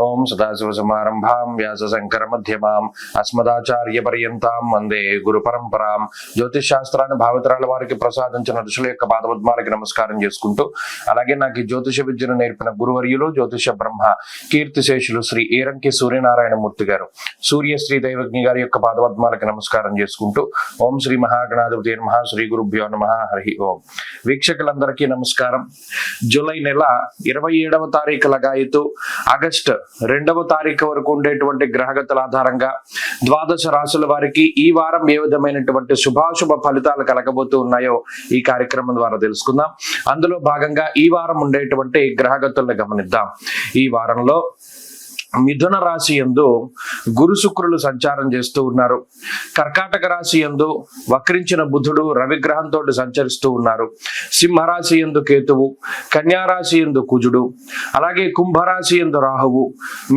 ఓం సదాశివసమారంభాం వ్యాసశంకర మధ్యమాం అస్మదాచార్య పర్యంతాం వందే గురు పరంపరాం. జ్యోతిష్ శాస్త్రాన్ని భావితరాల వారికి ప్రసాదించిన ఋషుల యొక్క పాదపద్మాలకి నమస్కారం చేసుకుంటూ, అలాగే నాకు ఈ జ్యోతిష విద్యను నేర్పిన గురువర్యులు జ్యోతిష బ్రహ్మ కీర్తిశేషులు శ్రీ ఏరంకి సూర్యనారాయణమూర్తి గారు, సూర్యశ్రీ దైవజ్ఞ గారి యొక్క పాదపద్మాలకి నమస్కారం చేసుకుంటూ, ఓం శ్రీ మహాగణాధిపతి నమః, శ్రీ గురుభ్యో నమః, హరి ఓం. వీక్షకులందరికీ నమస్కారం. జూలై నెల 27వ తారీఖు లగాయతు ఆగస్టు 2వ తారీఖు వరకు ఉండేటువంటి గ్రహగతుల ఆధారంగా ద్వాదశ రాశుల వారికి ఈ వారం ఏ విధమైనటువంటి శుభాశుభ ఫలితాలు కలగబోతూ ఉన్నాయో ఈ కార్యక్రమం ద్వారా తెలుసుకుందాం. అందులో భాగంగా ఈ వారం ఉండేటువంటి గ్రహగతులను గమనిద్దాం. ఈ వారంలో మిథున రాశి యందు గురు శుక్రులు సంచారం చేస్తూ ఉన్నారు. కర్కాటక రాశి యందు వక్రించిన బుధుడు రవిగ్రహంతో సంచరిస్తూ ఉన్నారు. సింహరాశి యందు కేతువు, కన్యారాశి యందు కుజుడు, అలాగే కుంభరాశి యందు రాహువు,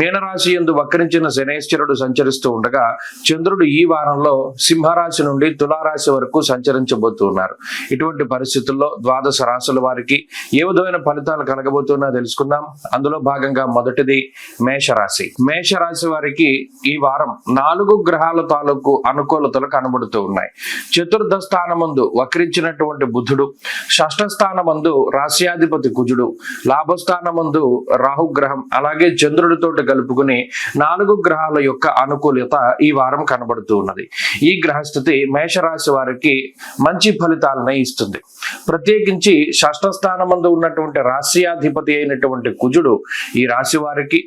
మీనరాశి యందు వక్రించిన శనేశ్వరుడు సంచరిస్తూ ఉండగా చంద్రుడు ఈ వారంలో సింహరాశి నుండి తులారాశి వరకు సంచరించబోతూ ఉన్నారు. ఇటువంటి పరిస్థితుల్లో ద్వాదశ రాశుల వారికి ఏ విధమైన ఫలితాలు కలగబోతున్నా తెలుసుకుందాం. అందులో భాగంగా మొదటిది మేషరాశి. మేషరాశి వారికి ఈ వారం 4 గ్రహాల తాలూకు అనుకూలతలు కనబడుతూ ఉన్నాయి. చతుర్థ స్థానమందు వక్రించినటువంటి బుధుడు, షష్ఠ స్థానమందు రాశ్యాధిపతి కుజుడు, లాభస్థానమందు రాహుగ్రహం, అలాగే చంద్రుడితో కలుపుకుని 4 గ్రహాల యొక్క అనుకూలత ఈ వారం కనబడుతూ ఉన్నది. ఈ గ్రహస్థితి మేషరాశి వారికి మంచి ఫలితాలను ఇస్తుంది. ప్రత్యేకించి షష్ఠ స్థానమందు ఉన్నటువంటి రాశ్యాధిపతి అయినటువంటి కుజుడు ఈ రాశి వారికి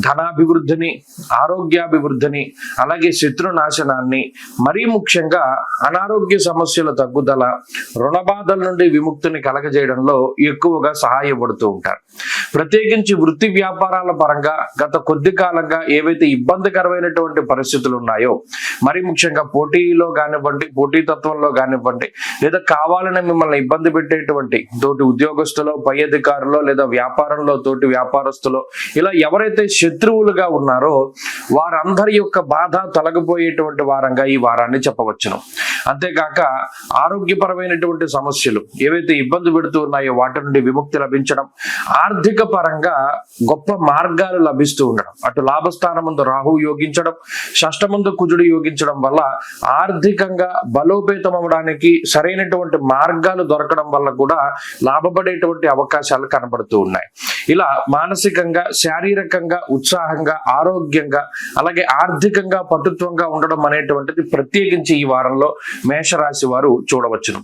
ధనాభివృద్ధిని, ఆరోగ్యాభివృద్ధిని, అలాగే శత్రునాశనాన్ని, మరీ ముఖ్యంగా అనారోగ్య సమస్యల తగ్గుదల, రుణబాధల నుండి విముక్తిని కలగజేయడంలో ఎక్కువగా సహాయపడుతూ ఉంటారు. ప్రత్యేకించి వృత్తి వ్యాపారాల పరంగా గత కొద్ది కాలంగా ఏవైతే ఇబ్బందికరమైనటువంటి పరిస్థితులు ఉన్నాయో, మరీ ముఖ్యంగా పోటీలో కానివ్వండి, పోటీతత్వంలో కానివ్వండి, లేదా కావాలని మిమ్మల్ని ఇబ్బంది పెట్టేటువంటి తోటి ఉద్యోగస్తులో, పై అధికారులో, లేదా వ్యాపారంలో తోటి వ్యాపారస్తులో, ఇలా ఎవరైతే శత్రువులుగా ఉన్నారో వారందరి యొక్క బాధ తొలగిపోయేటువంటి వారంగా ఈ వారాన్ని చెప్పవచ్చును. అంతేకాక ఆరోగ్యపరమైనటువంటి సమస్యలు ఏవైతే ఇబ్బంది పెడుతూ ఉన్నాయో వాటి నుండి విముక్తి లభించడం, ఆర్థిక పరంగా గొప్ప మార్గాలు లభిస్తూ ఉండడం, అటు లాభస్థానమందు రాహు యోగించడం, షష్ఠమందు కుజుడు యోగించడం వల్ల ఆర్థికంగా బలోపేతం అవడానికి సరైనటువంటి మార్గాలు దొరకడం వల్ల కూడా లాభపడేటువంటి అవకాశాలు కనబడుతూ ఉన్నాయి. ఇలా మానసికంగా, శారీరకంగా, ఉత్సాహంగా, ఆరోగ్యంగా, అలాగే ఆర్థికంగా పటుత్వంగా ఉండడం అనేటువంటిది ప్రత్యేకించి ఈ వారంలో మేషరాశి వారు చూడవచ్చును.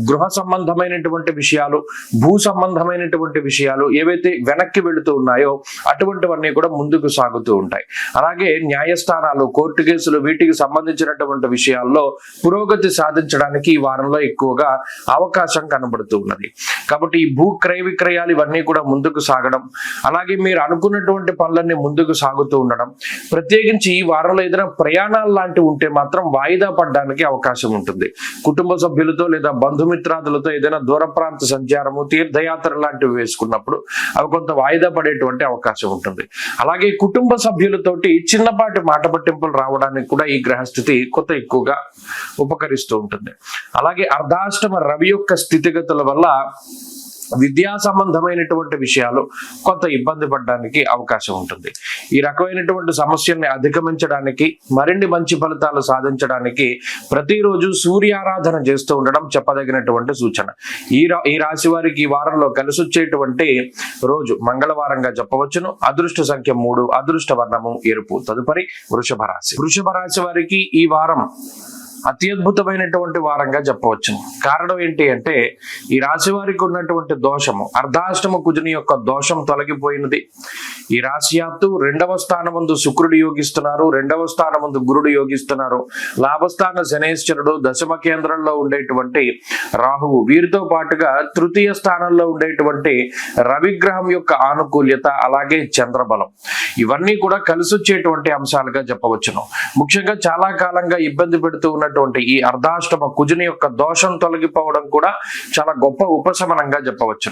గృహ సంబంధమైనటువంటి విషయాలు, భూ సంబంధమైనటువంటి విషయాలు ఏవైతే వెనక్కి వెళుతూ ఉన్నాయో అటువంటివన్నీ కూడా ముందుకు సాగుతూ ఉంటాయి. అలాగే న్యాయస్థానాలు, కోర్టు కేసులు, వీటికి సంబంధించినటువంటి విషయాల్లో పురోగతి సాధించడానికి ఈ వారంలో ఎక్కువగా అవకాశం కనబడుతూ ఉన్నది. కాబట్టి ఈ భూ క్రయ విక్రయాలు ఇవన్నీ కూడా ముందుకు సాగడం, అలాగే మీరు అనుకున్నటువంటి పనులన్నీ ముందుకు సాగుతూ ఉండడం, ప్రత్యేకించి ఈ వారంలో ఏదైనా ప్రయాణాలు లాంటివి ఉంటే మాత్రం వాయిదా పడడానికి అవకాశం ఉంటుంది. కుటుంబ సభ్యులతో లేదా బంధుమిత్రాదులతో ఏదైనా దూర ప్రాంత సంచారము, తీర్థయాత్ర లాంటివి వేసుకున్నప్పుడు అవి కొంత వాయిదా పడేటువంటి అవకాశం ఉంటుంది. అలాగే కుటుంబ సభ్యులతోటి చిన్నపాటి మాట పట్టింపులు రావడానికి కూడా ఈ గ్రహస్థితి కొంత ఎక్కువగా ఉపకరిస్తూ ఉంటుంది. అలాగే అర్ధాష్టమ రవి యొక్క స్థితిగతుల వల్ల విద్యా సంబంధమైనటువంటి విషయాలు కొంత ఇబ్బంది పడడానికి అవకాశం ఉంటుంది. ఈ రకమైనటువంటి సమస్యల్ని అధిగమించడానికి, మరిన్ని మంచి ఫలితాలు సాధించడానికి ప్రతిరోజు సూర్యారాధన చేస్తూ ఉండడం చెప్పదగినటువంటి సూచన. ఈ రాశి వారికి ఈ వారంలో కలిసి వచ్చేటువంటి రోజు మంగళవారంగా చెప్పవచ్చును. అదృష్ట సంఖ్య 3, అదృష్ట వర్ణము ఎరుపు. తదుపరి వృషభ రాశి. వృషభ రాశి వారికి ఈ వారం అత్యద్భుతమైనటువంటి వారంగా చెప్పవచ్చు. కారణం ఏంటి అంటే ఈ రాశి వారికి ఉన్నటువంటి దోషము, అర్ధాష్టమ కుజుని యొక్క దోషం తొలగిపోయినది. ఈ రాశియాత్తు 2వ స్థానమందు శుక్రుడు యోగిస్తున్నారు, 2వ స్థానమందు గురుడు యోగిస్తున్నారు, లాభస్థాన శనేశ్వరుడు, దశమ కేంద్రంలో ఉండేటువంటి రాహువు, వీరితో పాటుగా తృతీయ స్థానంలో ఉండేటువంటి రవిగ్రహం యొక్క ఆనుకూల్యత, అలాగే చంద్రబలం, ఇవన్నీ కూడా కలిసి వచ్చేటువంటి అంశాలుగా చెప్పవచ్చును. ముఖ్యంగా చాలా కాలంగా ఇబ్బంది పెడుతూ ఉన్నటువంటి ఉన్నటువంటి ఈ అర్ధాష్టమ కుజుని యొక్క దోషం తొలగిపోవడం కూడా చాలా గొప్ప ఉపశమనంగా చెప్పవచ్చు.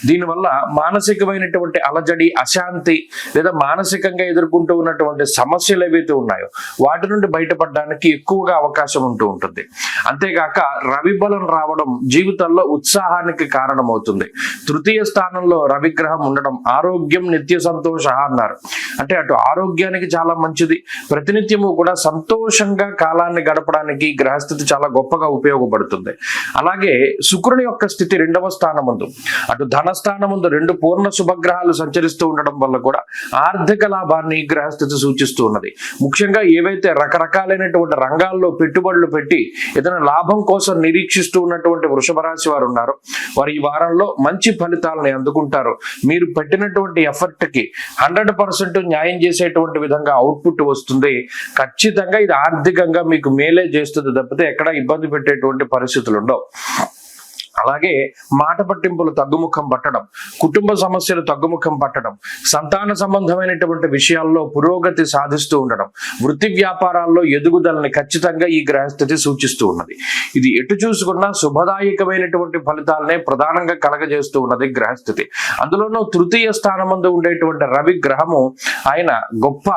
దీనివల్ల మానసికమైనటువంటి అలజడి, అశాంతి లేదా మానసికంగా ఎదుర్కొంటూ ఉన్నటువంటి సమస్యలు ఏవైతే ఉన్నాయో వాటి నుండి బయటపడడానికి ఎక్కువగా అవకాశం ఉంటూ ఉంటుంది. అంతేగాక రవి బలం రావడం జీవితంలో ఉత్సాహానికి కారణమవుతుంది. తృతీయ స్థానంలో రవిగ్రహం ఉండడం ఆరోగ్యం నిత్య సంతోష అన్నారు. అంటే అటు ఆరోగ్యానికి చాలా మంచిది, ప్రతినిత్యము కూడా సంతోషంగా కాలాన్ని గడపడానికి గ్రహస్థితి చాలా గొప్పగా ఉపయోగపడుతుంది. అలాగే శుక్రుని యొక్క స్థితి 2వ స్థానముందు, అటు ధనస్థానముందు 2 పూర్ణ శుభగ్రహాలు సంచరిస్తూ ఉండడం వల్ల కూడా ఆర్థిక లాభాన్ని గ్రహస్థితి సూచిస్తూ ఉన్నది. ముఖ్యంగా ఏవైతే రకరకాలైనటువంటి రంగాల్లో పెట్టుబడులు పెట్టి ఏదైనా లాభం కోసం నిరీక్షిస్తూ ఉన్నటువంటి వృషభ రాశి వారు ఉన్నారో వారు ఈ వారంలో మంచి ఫలితాలను అందుకుంటారు. మీరు పెట్టినటువంటి ఎఫర్ట్ కి 100% న్యాయం చేసేటువంటి విధంగా అవుట్పుట్ వస్తుంది. ఖచ్చితంగా ఇది ఆర్థికంగా మీకు మేలే చేస్తుంది తప్పితే ఎక్కడ ఇబ్బంది పెట్టేటువంటి పరిస్థితులు ఉండవు. అలాగే మాట పట్టింపులు తగ్గుముఖం పట్టడం, కుటుంబ సమస్యలు తగ్గుముఖం పట్టడం, సంతాన సంబంధమైనటువంటి విషయాల్లో పురోగతి సాధిస్తూ ఉండడం, వృత్తి వ్యాపారాల్లో ఎదుగుదలని ఖచ్చితంగా ఈ గ్రహస్థితి సూచిస్తూ ఉన్నది. ఇది ఎటు చూసుకున్నా శుభదాయకమైనటువంటి ఫలితాలనే ప్రధానంగా కలగజేస్తూ ఉన్నది గ్రహస్థితి. అందులోనూ తృతీయ స్థానమందు ఉండేటువంటి రవి గ్రహము ఆయన గొప్ప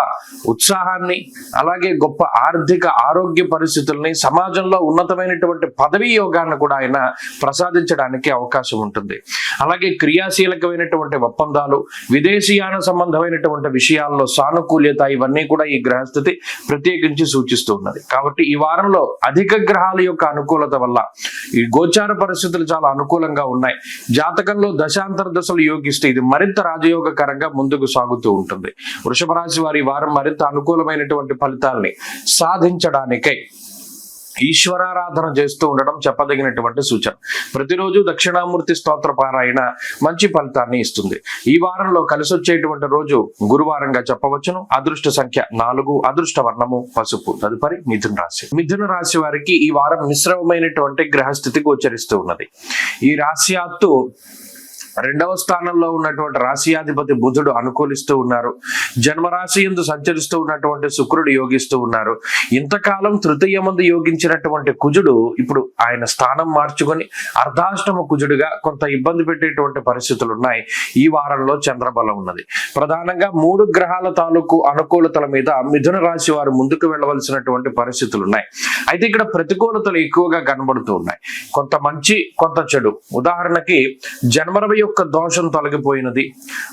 ఉత్సాహాన్ని, అలాగే గొప్ప ఆర్థిక ఆరోగ్య పరిస్థితుల్ని, సమాజంలో ఉన్నతమైనటువంటి పదవీ యోగాన్ని కూడా ఆయన ప్రసాదించడానికి అవకాశం ఉంటుంది. అలాగే క్రియాశీలకమైనటువంటి ఒప్పందాలు, విదేశీయాన సంబంధమైనటువంటి విషయాల్లో సానుకూల్యత, ఇవన్నీ కూడా ఈ గ్రహస్థితి ప్రత్యేకించి సూచిస్తూ ఉన్నది. కాబట్టి ఈ వారంలో అధిక గ్రహాల యొక్క అనుకూలత వల్ల ఈ గోచార పరిస్థితులు చాలా అనుకూలంగా ఉన్నాయి. జాతకంలో దశాంతర దశలు యోగిస్తే ఇది మరింత రాజయోగకరంగా ముందుకు సాగుతూ ఉంటుంది. వృషభ రాశి వారి వారం మరింత అనుకూలమైనటువంటి ఫలితాల్ని సాధించడానికై ఈశ్వరారాధన చేస్తూ ఉండడం చెప్పదగినటువంటి సూచన. ప్రతిరోజు దక్షిణామూర్తి స్తోత్ర పారాయణ మంచి ఫలితాన్ని ఇస్తుంది. ఈ వారంలో కలిసి వచ్చేటువంటి రోజు గురువారంగా చెప్పవచ్చును. అదృష్ట సంఖ్య 4, అదృష్ట వర్ణము పసుపు. తదుపరి మిథున రాశి. మిథున రాశి వారికి ఈ వారం మిశ్రమమైనటువంటి గ్రహస్థితి గోచరిస్తూ ఉన్నది. ఈ రాశ్యాత్తు 2వ స్థానంలో ఉన్నటువంటి రాశియాధిపతి బుధుడు అనుకూలిస్తూ ఉన్నారు. జన్మరాశి యందు సంచరిస్తూ ఉన్నటువంటి శుక్రుడు యోగిస్తూ ఉన్నారు. ఇంతకాలం తృతీయ మందు యోగించినటువంటి కుజుడు ఇప్పుడు ఆయన స్థానం మార్చుకొని అర్ధాష్టమ కుజుడుగా కొంత ఇబ్బంది పెట్టేటువంటి పరిస్థితులు ఉన్నాయి. ఈ వారంలో చంద్రబలం ఉన్నది. ప్రధానంగా 3 గ్రహాల తాలూకు అనుకూలతల మీద మిథున రాశి వారు ముందుకు వెళ్ళవలసినటువంటి పరిస్థితులు ఉన్నాయి. అయితే ఇక్కడ ప్రతికూలతలు ఎక్కువగా కనబడుతూ ఉన్నాయి. కొంత మంచి, కొంత చెడు. ఉదాహరణకి జన్మరవి యొక్క దోషం తొలగిపోయినది.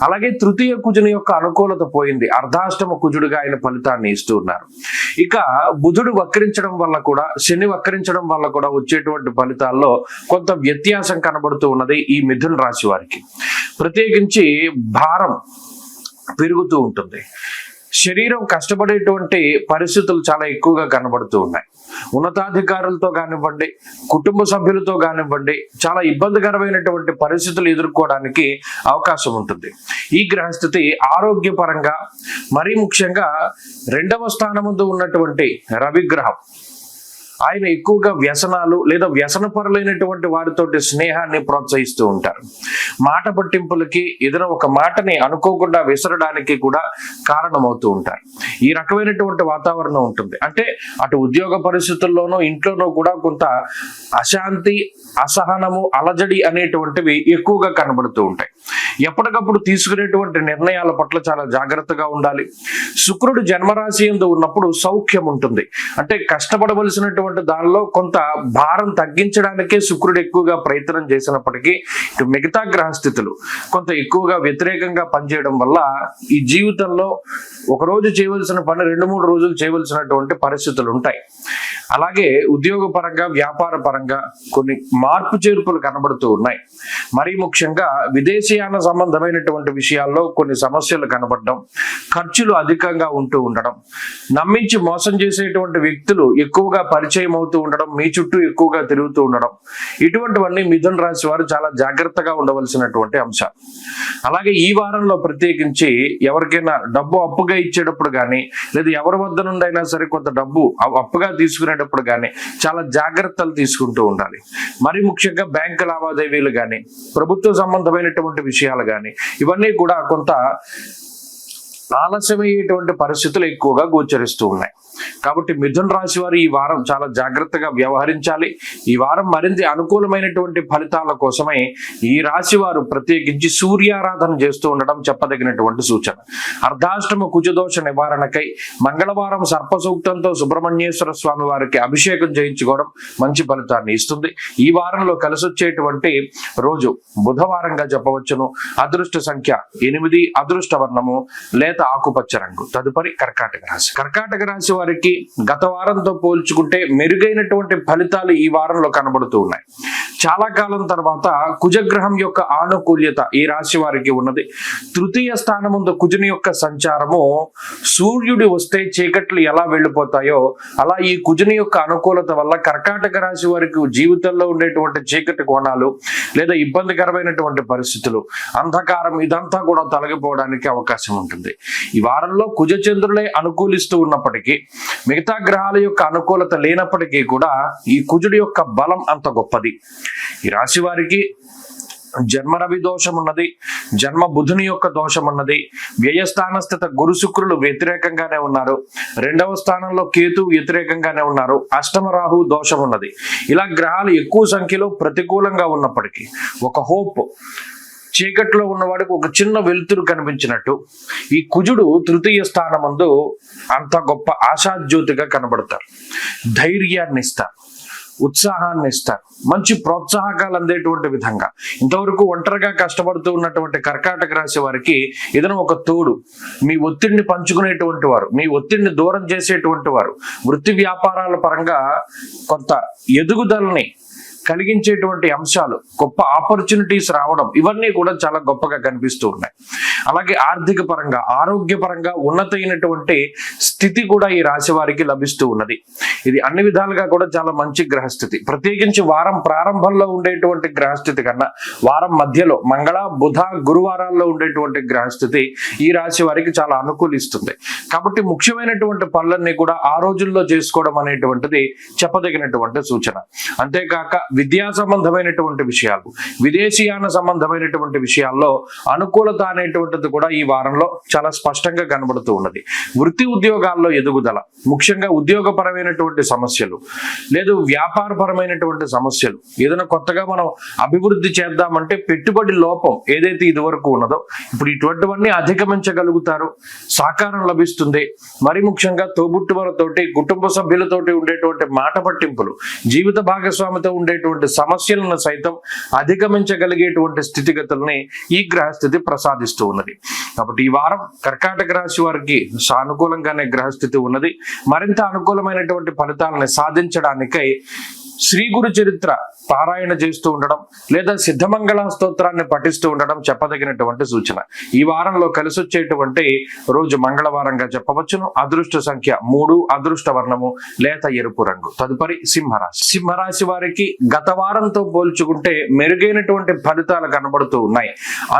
అలాగే తృతీయ కుజుని యొక్క అనుకూలత పోయింది. అర్ధాష్టమ కుజుడుగా ఆయన ఫలితాన్ని ఇస్తూ ఉన్నారు. ఇక బుధుడు వక్రించడం వల్ల కూడా, శని వక్రించడం వల్ల కూడా వచ్చేటువంటి ఫలితాల్లో కొంత వ్యత్యాసం కనబడుతూ ఉన్నది ఈ మిథున రాశి వారికి. ప్రత్యేకించి భారం పెరుగుతూ ఉంటుంది. శరీరం కష్టపడేటువంటి పరిస్థితులు చాలా ఎక్కువగా కనబడుతూ ఉన్నాయి. ఉన్నతాధికారులతో కానివ్వండి, కుటుంబ సభ్యులతో కానివ్వండి, చాలా ఇబ్బందికరమైనటువంటి పరిస్థితులు ఎదుర్కోవడానికి అవకాశం ఉంటుంది. ఈ గ్రహస్థితి ఆరోగ్యపరంగా, మరీ ముఖ్యంగా 2వ స్థానముందు ఉన్నటువంటి రవిగ్రహం ఆయన ఎక్కువగా వ్యసనాలు లేదా వ్యసనపరులైనటువంటి వారితోటి స్నేహాన్ని ప్రోత్సహిస్తూ ఉంటారు. మాట పట్టింపులకి, ఏదైనా ఒక మాటని అనుకోకుండా విసరడానికి కూడా కారణమవుతూ ఉంటారు. ఈ రకమైనటువంటి వాతావరణం ఉంటుంది. అంటే అటు ఉద్యోగ పరిస్థితుల్లోనూ ఇంట్లోనూ కూడా కొంత అశాంతి, అసహనము, అలజడి అనేటువంటివి ఎక్కువగా కనబడుతూ ఉంటాయి. ఎప్పటికప్పుడు తీసుకునేటువంటి నిర్ణయాల పట్ల చాలా జాగ్రత్తగా ఉండాలి. శుక్రుడు జన్మరాశి యందు ఉన్నప్పుడు సౌఖ్యం ఉంటుంది. అంటే కష్టపడవలసినటువంటి దానిలో కొంత భారం తగ్గించడానికే శుక్రుడు ఎక్కువగా ప్రయత్నం చేసినప్పటికీ ఇటు మిగతా గ్రహస్థితులు కొంత ఎక్కువగా వ్యతిరేకంగా పనిచేయడం వల్ల ఈ జీవితంలో ఒక రోజు చేయవలసిన పని 2-3 రోజులు చేయవలసినటువంటి పరిస్థితులు ఉంటాయి. అలాగే ఉద్యోగ పరంగా, వ్యాపార పరంగా కొన్ని మార్పు చేర్పులు కనబడుతూ ఉన్నాయి. మరీ ముఖ్యంగా విదేశీయాన సంబంధమైనటువంటి విషయాల్లో కొన్ని సమస్యలు కనబడడం, ఖర్చులు అధికంగా ఉంటూ ఉండడం, నమ్మించి మోసం చేసేటువంటి వ్యక్తులు ఎక్కువగా పరిచయం అవుతూ ఉండడం, మీ చుట్టూ ఎక్కువగా తిరుగుతూ ఉండడం, ఇటువంటివన్నీ మిథున రాశి వారు చాలా జాగ్రత్తగా ఉండవలసినటువంటి అంశాలు. అలాగే ఈ వారంలో ప్రత్యేకించి ఎవరికైనా డబ్బు అప్పుగా ఇచ్చేటప్పుడు కానీ, లేదా ఎవరి వద్ద నుండి అయినా సరే కొంత డబ్బు అప్పుగా తీసుకునేటప్పుడు కానీ చాలా జాగ్రత్తలు తీసుకుంటూ ఉండాలి. మరి ముఖ్యంగా బ్యాంకు లావాదేవీలు కానీ, ప్రభుత్వ సంబంధమైనటువంటి విషయాలు కానీ, ఇవన్నీ కూడా కొంత ఆలస్యమయ్యేటువంటి పరిస్థితులు ఎక్కువగా గోచరిస్తూ ఉన్నాయి. కాబట్టి మిథున రాశి వారు ఈ వారం చాలా జాగ్రత్తగా వ్యవహరించాలి. ఈ వారం మరింత అనుకూలమైనటువంటి ఫలితాల కోసమై ఈ రాశి వారు ప్రత్యేకించి సూర్యారాధన చేస్తూ ఉండడం చెప్పదగినటువంటి సూచన. అర్ధాష్టమ కుజదోష నివారణకై మంగళవారం సర్ప సూక్తంతో సుబ్రహ్మణ్యేశ్వర స్వామి వారికి అభిషేకం చేయించుకోవడం మంచి ఫలితాన్ని ఇస్తుంది. ఈ వారంలో కలిసొచ్చేటువంటి రోజు బుధవారంగా చెప్పవచ్చును. అదృష్ట సంఖ్య 8, అదృష్ట వర్ణము లేత ఆకుపచ్చ రంగు. తదుపరి కర్కాటక రాశి. కర్కాటక రాశి వారికి గత వారంతో పోల్చుకుంటే మెరుగైనటువంటి ఫలితాలు ఈ వారంలో కనబడుతూ ఉన్నాయి. చాలా కాలం తర్వాత కుజగ్రహం యొక్క ఆనుకూల్యత ఈ రాశి వారికి ఉన్నది. తృతీయ స్థానముందు కుజుని యొక్క సంచారము, సూర్యుడి వస్తే చీకట్లు ఎలా వెళ్ళిపోతాయో అలా ఈ కుజుని యొక్క అనుకూలత వల్ల కర్కాటక రాశి వారికి జీవితంలో ఉండేటువంటి చీకటి కోణాలు లేదా ఇబ్బందికరమైనటువంటి పరిస్థితులు, అంధకారం ఇదంతా కూడా తొలగిపోవడానికి అవకాశం ఉంటుంది. ఈ వారంలో కుజ చంద్రులే అనుకూలిస్తూ ఉన్నప్పటికీ, మిగతా గ్రహాల యొక్క అనుకూలత లేనప్పటికీ కూడా ఈ కుజుడి యొక్క బలం అంత గొప్పది. ఈ రాశి వారికి జన్మ రవి దోషం ఉన్నది, జన్మ బుధుని యొక్క దోషం ఉన్నది, వ్యయస్థానస్థిత గురు శుక్రులు వ్యతిరేకంగానే ఉన్నారు, 2వ స్థానంలో కేతు వ్యతిరేకంగానే ఉన్నారు, అష్టమ రాహు దోషం ఉన్నది. ఇలా గ్రహాలు ఎక్కువ సంఖ్యలో ప్రతికూలంగా ఉన్నప్పటికీ ఒక హోప్, చీకట్లో ఉన్నవాడికి ఒక చిన్న వెలుతురు కనిపించినట్టు ఈ కుజుడు తృతీయ స్థానమందు అంత గొప్ప ఆశాజ్యోతిగా కనబడతారు. ధైర్యాన్ని ఇస్తారు, ఉత్సాహాన్ని ఇస్తారు, మంచి ప్రోత్సాహకాలు అందేటువంటి విధంగా. ఇంతవరకు ఒంటరిగా కష్టపడుతూ ఉన్నటువంటి కర్కాటక రాశి వారికి ఏదైనా ఒక తోడు, మీ ఒత్తిడిని పంచుకునేటువంటి వారు, మీ ఒత్తిడిని దూరం చేసేటువంటి వారు, వృత్తి వ్యాపారాల పరంగా కొంత ఎదుగుదలని కలిగించేటువంటి అంశాలు, గొప్ప ఆపర్చునిటీస్ రావడం, ఇవన్నీ కూడా చాలా గొప్పగా కనిపిస్తూ ఉన్నాయి. అలాగే ఆర్థిక పరంగా, ఆరోగ్యపరంగా ఉన్నతమైనటువంటి స్థితి కూడా ఈ రాశి వారికి లభిస్తూ ఉన్నది. ఇది అన్ని విధాలుగా కూడా చాలా మంచి గ్రహస్థితి. ప్రత్యేకించి వారం ప్రారంభంలో ఉండేటువంటి గ్రహస్థితి కన్నా వారం మధ్యలో మంగళ, బుధ, గురువారాల్లో ఉండేటువంటి గ్రహస్థితి ఈ రాశి వారికి చాలా అనుకూలిస్తుంది. కాబట్టి ముఖ్యమైనటువంటి పనులన్నీ కూడా ఆ రోజుల్లో చేసుకోవడం అనేటువంటిది చెప్పదగినటువంటి సూచన. అంతేకాక విద్యా సంబంధమైనటువంటి విషయాలు, విదేశీయాన సంబంధమైనటువంటి విషయాల్లో అనుకూలత అనేటువంటిది కూడా ఈ వారంలో చాలా స్పష్టంగా కనబడుతూ ఉన్నది. వృత్తి ఉద్యోగాల్లో ఎదుగుదల, ముఖ్యంగా ఉద్యోగపరమైనటువంటి సమస్యలు లేదు వ్యాపారపరమైనటువంటి సమస్యలు, ఏదైనా కొత్తగా మనం అభివృద్ధి చేద్దామంటే పెట్టుబడి లోపం ఏదైతే ఇదివరకు ఉన్నదో ఇప్పుడు ఇటువంటివన్నీ అధిగమించగలుగుతారు, సహకారం లభిస్తుంది. మరి ముఖ్యంగా తోబుట్టువులతోటి, కుటుంబ సభ్యులతోటి ఉండేటువంటి మాట పట్టింపులు, జీవిత భాగస్వామితో ఉండేటువంటి సమస్యలను సైతం అధిగమించగలిగేటువంటి స్థితిగతుల్ని ఈ గ్రహస్థితి ప్రసాదిస్తూ ఉన్నది. కాబట్టి ఈ వారం కర్కాటక రాశి వారికి సానుకూలంగానే గ్రహస్థితి ఉన్నది. మరింత అనుకూలమైనటువంటి ఫలితాలను సాధించడానికై శ్రీ గురు చరిత్ర పారాయణ చేస్తూ ఉండడం లేదా సిద్ధమంగళ స్తోత్రాన్ని పఠిస్తూ ఉండడం చెప్పదగినటువంటి సూచన. ఈ వారంలో కలిసొచ్చేటువంటి రోజు మంగళవారంగా చెప్పవచ్చును. అదృష్ట సంఖ్య 3, అదృష్ట వర్ణము లేత ఎరుపు రంగు. తదుపరి సింహరాశి. సింహరాశి వారికి గత వారంతో పోల్చుకుంటే మెరుగైనటువంటి ఫలితాలు కనబడుతూ ఉన్నాయి.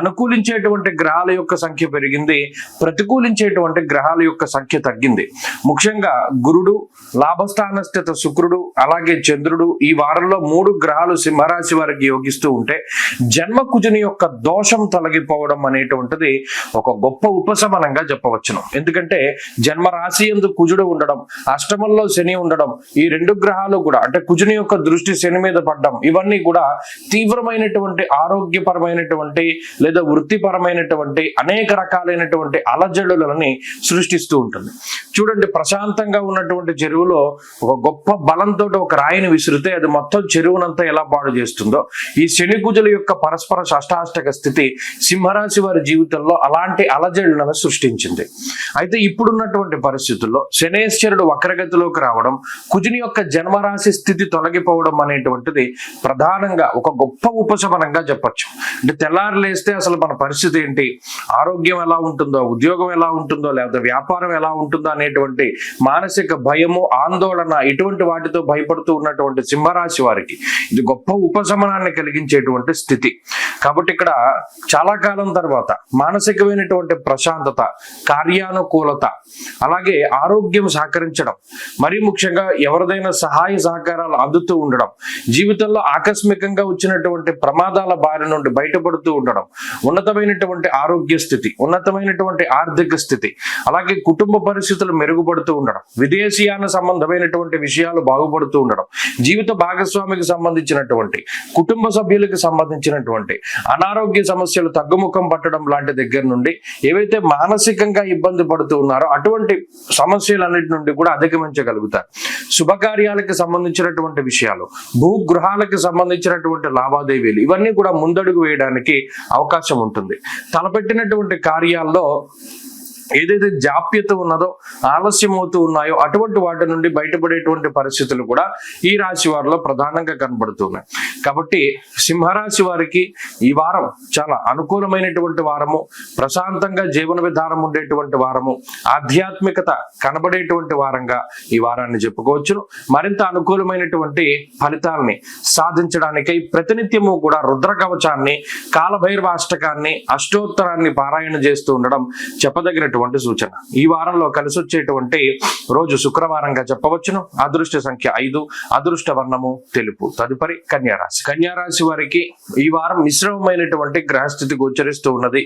అనుకూలించేటువంటి గ్రహాల యొక్క సంఖ్య పెరిగింది, ప్రతికూలించేటువంటి గ్రహాల యొక్క సంఖ్య తగ్గింది. ముఖ్యంగా గురుడు, లాభస్థాన స్థిత శుక్రుడు, అలాగే చంద్రుడు ఈ వారంలో 3 గ్రహాలు సింహరాశి వారికి యోగిస్తూ ఉంటే జన్మ కుజుని యొక్క దోషం తొలగిపోవడం అనేటువంటిది ఒక గొప్ప ఉపశమనంగా చెప్పవచ్చును. ఎందుకంటే జన్మ రాశి యందు కుజుడు ఉండడం, అష్టమంలో శని ఉండడం, ఈ 2 గ్రహాలు కూడా అంటే కుజుని యొక్క దృష్టి శని మీద పడడం, ఇవన్నీ కూడా తీవ్రమైనటువంటి ఆరోగ్యపరమైనటువంటి లేదా వృత్తిపరమైనటువంటి అనేక రకాలైనటువంటి అలజడులని సృష్టిస్తూ ఉంటుంది. చూడండి, ప్రశాంతంగా ఉన్నటువంటి చెరువులో ఒక గొప్ప బలంతో ఒక రాయిని విసిరితే అది మొత్తం చెరువునంతా ఎలా పాడు చేస్తుందో, ఈ శని కుజుల యొక్క పరస్పర షష్టాష్టక స్థితి సింహరాశి వారి జీవితంలో అలాంటి అలజడులను సృష్టించింది. అయితే ఇప్పుడున్నటువంటి పరిస్థితుల్లో శనేశ్వరుడు వక్రగతిలోకి రావడం, కుజుని యొక్క జన్మరాశి స్థితి తొలగిపోవడం అనేటువంటిది ప్రధానంగా ఒక గొప్ప ఉపశమనంగా చెప్పచ్చు. అంటే తెల్లారు లేస్తే అసలు మన పరిస్థితి ఏంటి, ఆరోగ్యం ఎలా ఉంటుందో, ఉద్యోగం ఎలా ఉంటుందో, లేకపోతే వ్యాపారం ఎలా ఉంటుందో అనేటువంటి మానసిక భయము, ఆందోళన, ఇటువంటి వాటితో భయపడుతూ ఉన్నటువంటి ఉన్నటువంటి సింహరాశి వారికి ఇది గొప్ప ఉపశమనాన్ని కలిగించేటువంటి స్థితి. కాబట్టి ఇక్కడ చాలా కాలం తర్వాత మానసికమైనటువంటి ప్రశాంతత, కార్యానుకూలత, అలాగే ఆరోగ్యం సహకరించడం, మరీ ముఖ్యంగా ఎవరిదైనా సహాయ సహకారాలు అందుతూ ఉండడం, జీవితంలో ఆకస్మికంగా వచ్చినటువంటి ప్రమాదాల బారి నుండి బయటపడుతూ ఉండడం, ఉన్నతమైనటువంటి ఆరోగ్య స్థితి, ఉన్నతమైనటువంటి ఆర్థిక స్థితి, అలాగే కుటుంబ పరిస్థితులు మెరుగుపడుతూ ఉండడం, విదేశీయాన సంబంధమైనటువంటి విషయాలు బాగుపడుతూ ఉండడం, జీవిత భాగస్వామికి సంబంధించినటువంటి, కుటుంబ సభ్యులకు సంబంధించినటువంటి అనారోగ్య సమస్యలు తగ్గుముఖం పట్టడం లాంటి దగ్గర నుండి ఏవైతే మానసికంగా ఇబ్బంది పడుతూ ఉన్నారో అటువంటి సమస్యలన్నిటి నుండి కూడా అధిగమించగలుగుతారు. శుభకార్యాలకు సంబంధించినటువంటి విషయాలు, భూగృహాలకు సంబంధించినటువంటి లావాదేవీలు, ఇవన్నీ కూడా ముందడుగు వేయడానికి అవకాశం ఉంటుంది. తలపెట్టినటువంటి కార్యాల్లో ఏదైతే జాప్యత ఉన్నదో, ఆలస్యం అవుతూ ఉన్నాయో అటువంటి వాటి నుండి బయటపడేటువంటి పరిస్థితులు కూడా ఈ రాశి వారిలో ప్రధానంగా కనబడుతున్నాయి. కాబట్టి సింహరాశి వారికి ఈ వారం చాలా అనుకూలమైనటువంటి వారము, ప్రశాంతంగా జీవన విధానం ఉండేటువంటి వారము, ఆధ్యాత్మికత కనబడేటువంటి వారంగా ఈ వారాన్ని చెప్పుకోవచ్చును. మరింత అనుకూలమైనటువంటి ఫలితాలని సాధించడానికై ప్రతినిత్యము కూడా రుద్ర కవచాన్ని, కాలభైరవాష్టకాన్ని, అష్టోత్తరాన్ని పారాయణ చేస్తూ ఉండడం చెప్పదగినటువంటి సూచన. ఈ వారంలో కలిసి వచ్చేటువంటి రోజు శుక్రవారంగా చెప్పవచ్చును. అదృష్ట సంఖ్య 5, అదృష్ట వర్ణము తెలుపు. తదుపరి కన్యారాశి. కన్యారాశి వారికి ఈ వారం మిశ్రమమైనటువంటి గ్రహస్థితి గోచరిస్తూ ఉన్నది.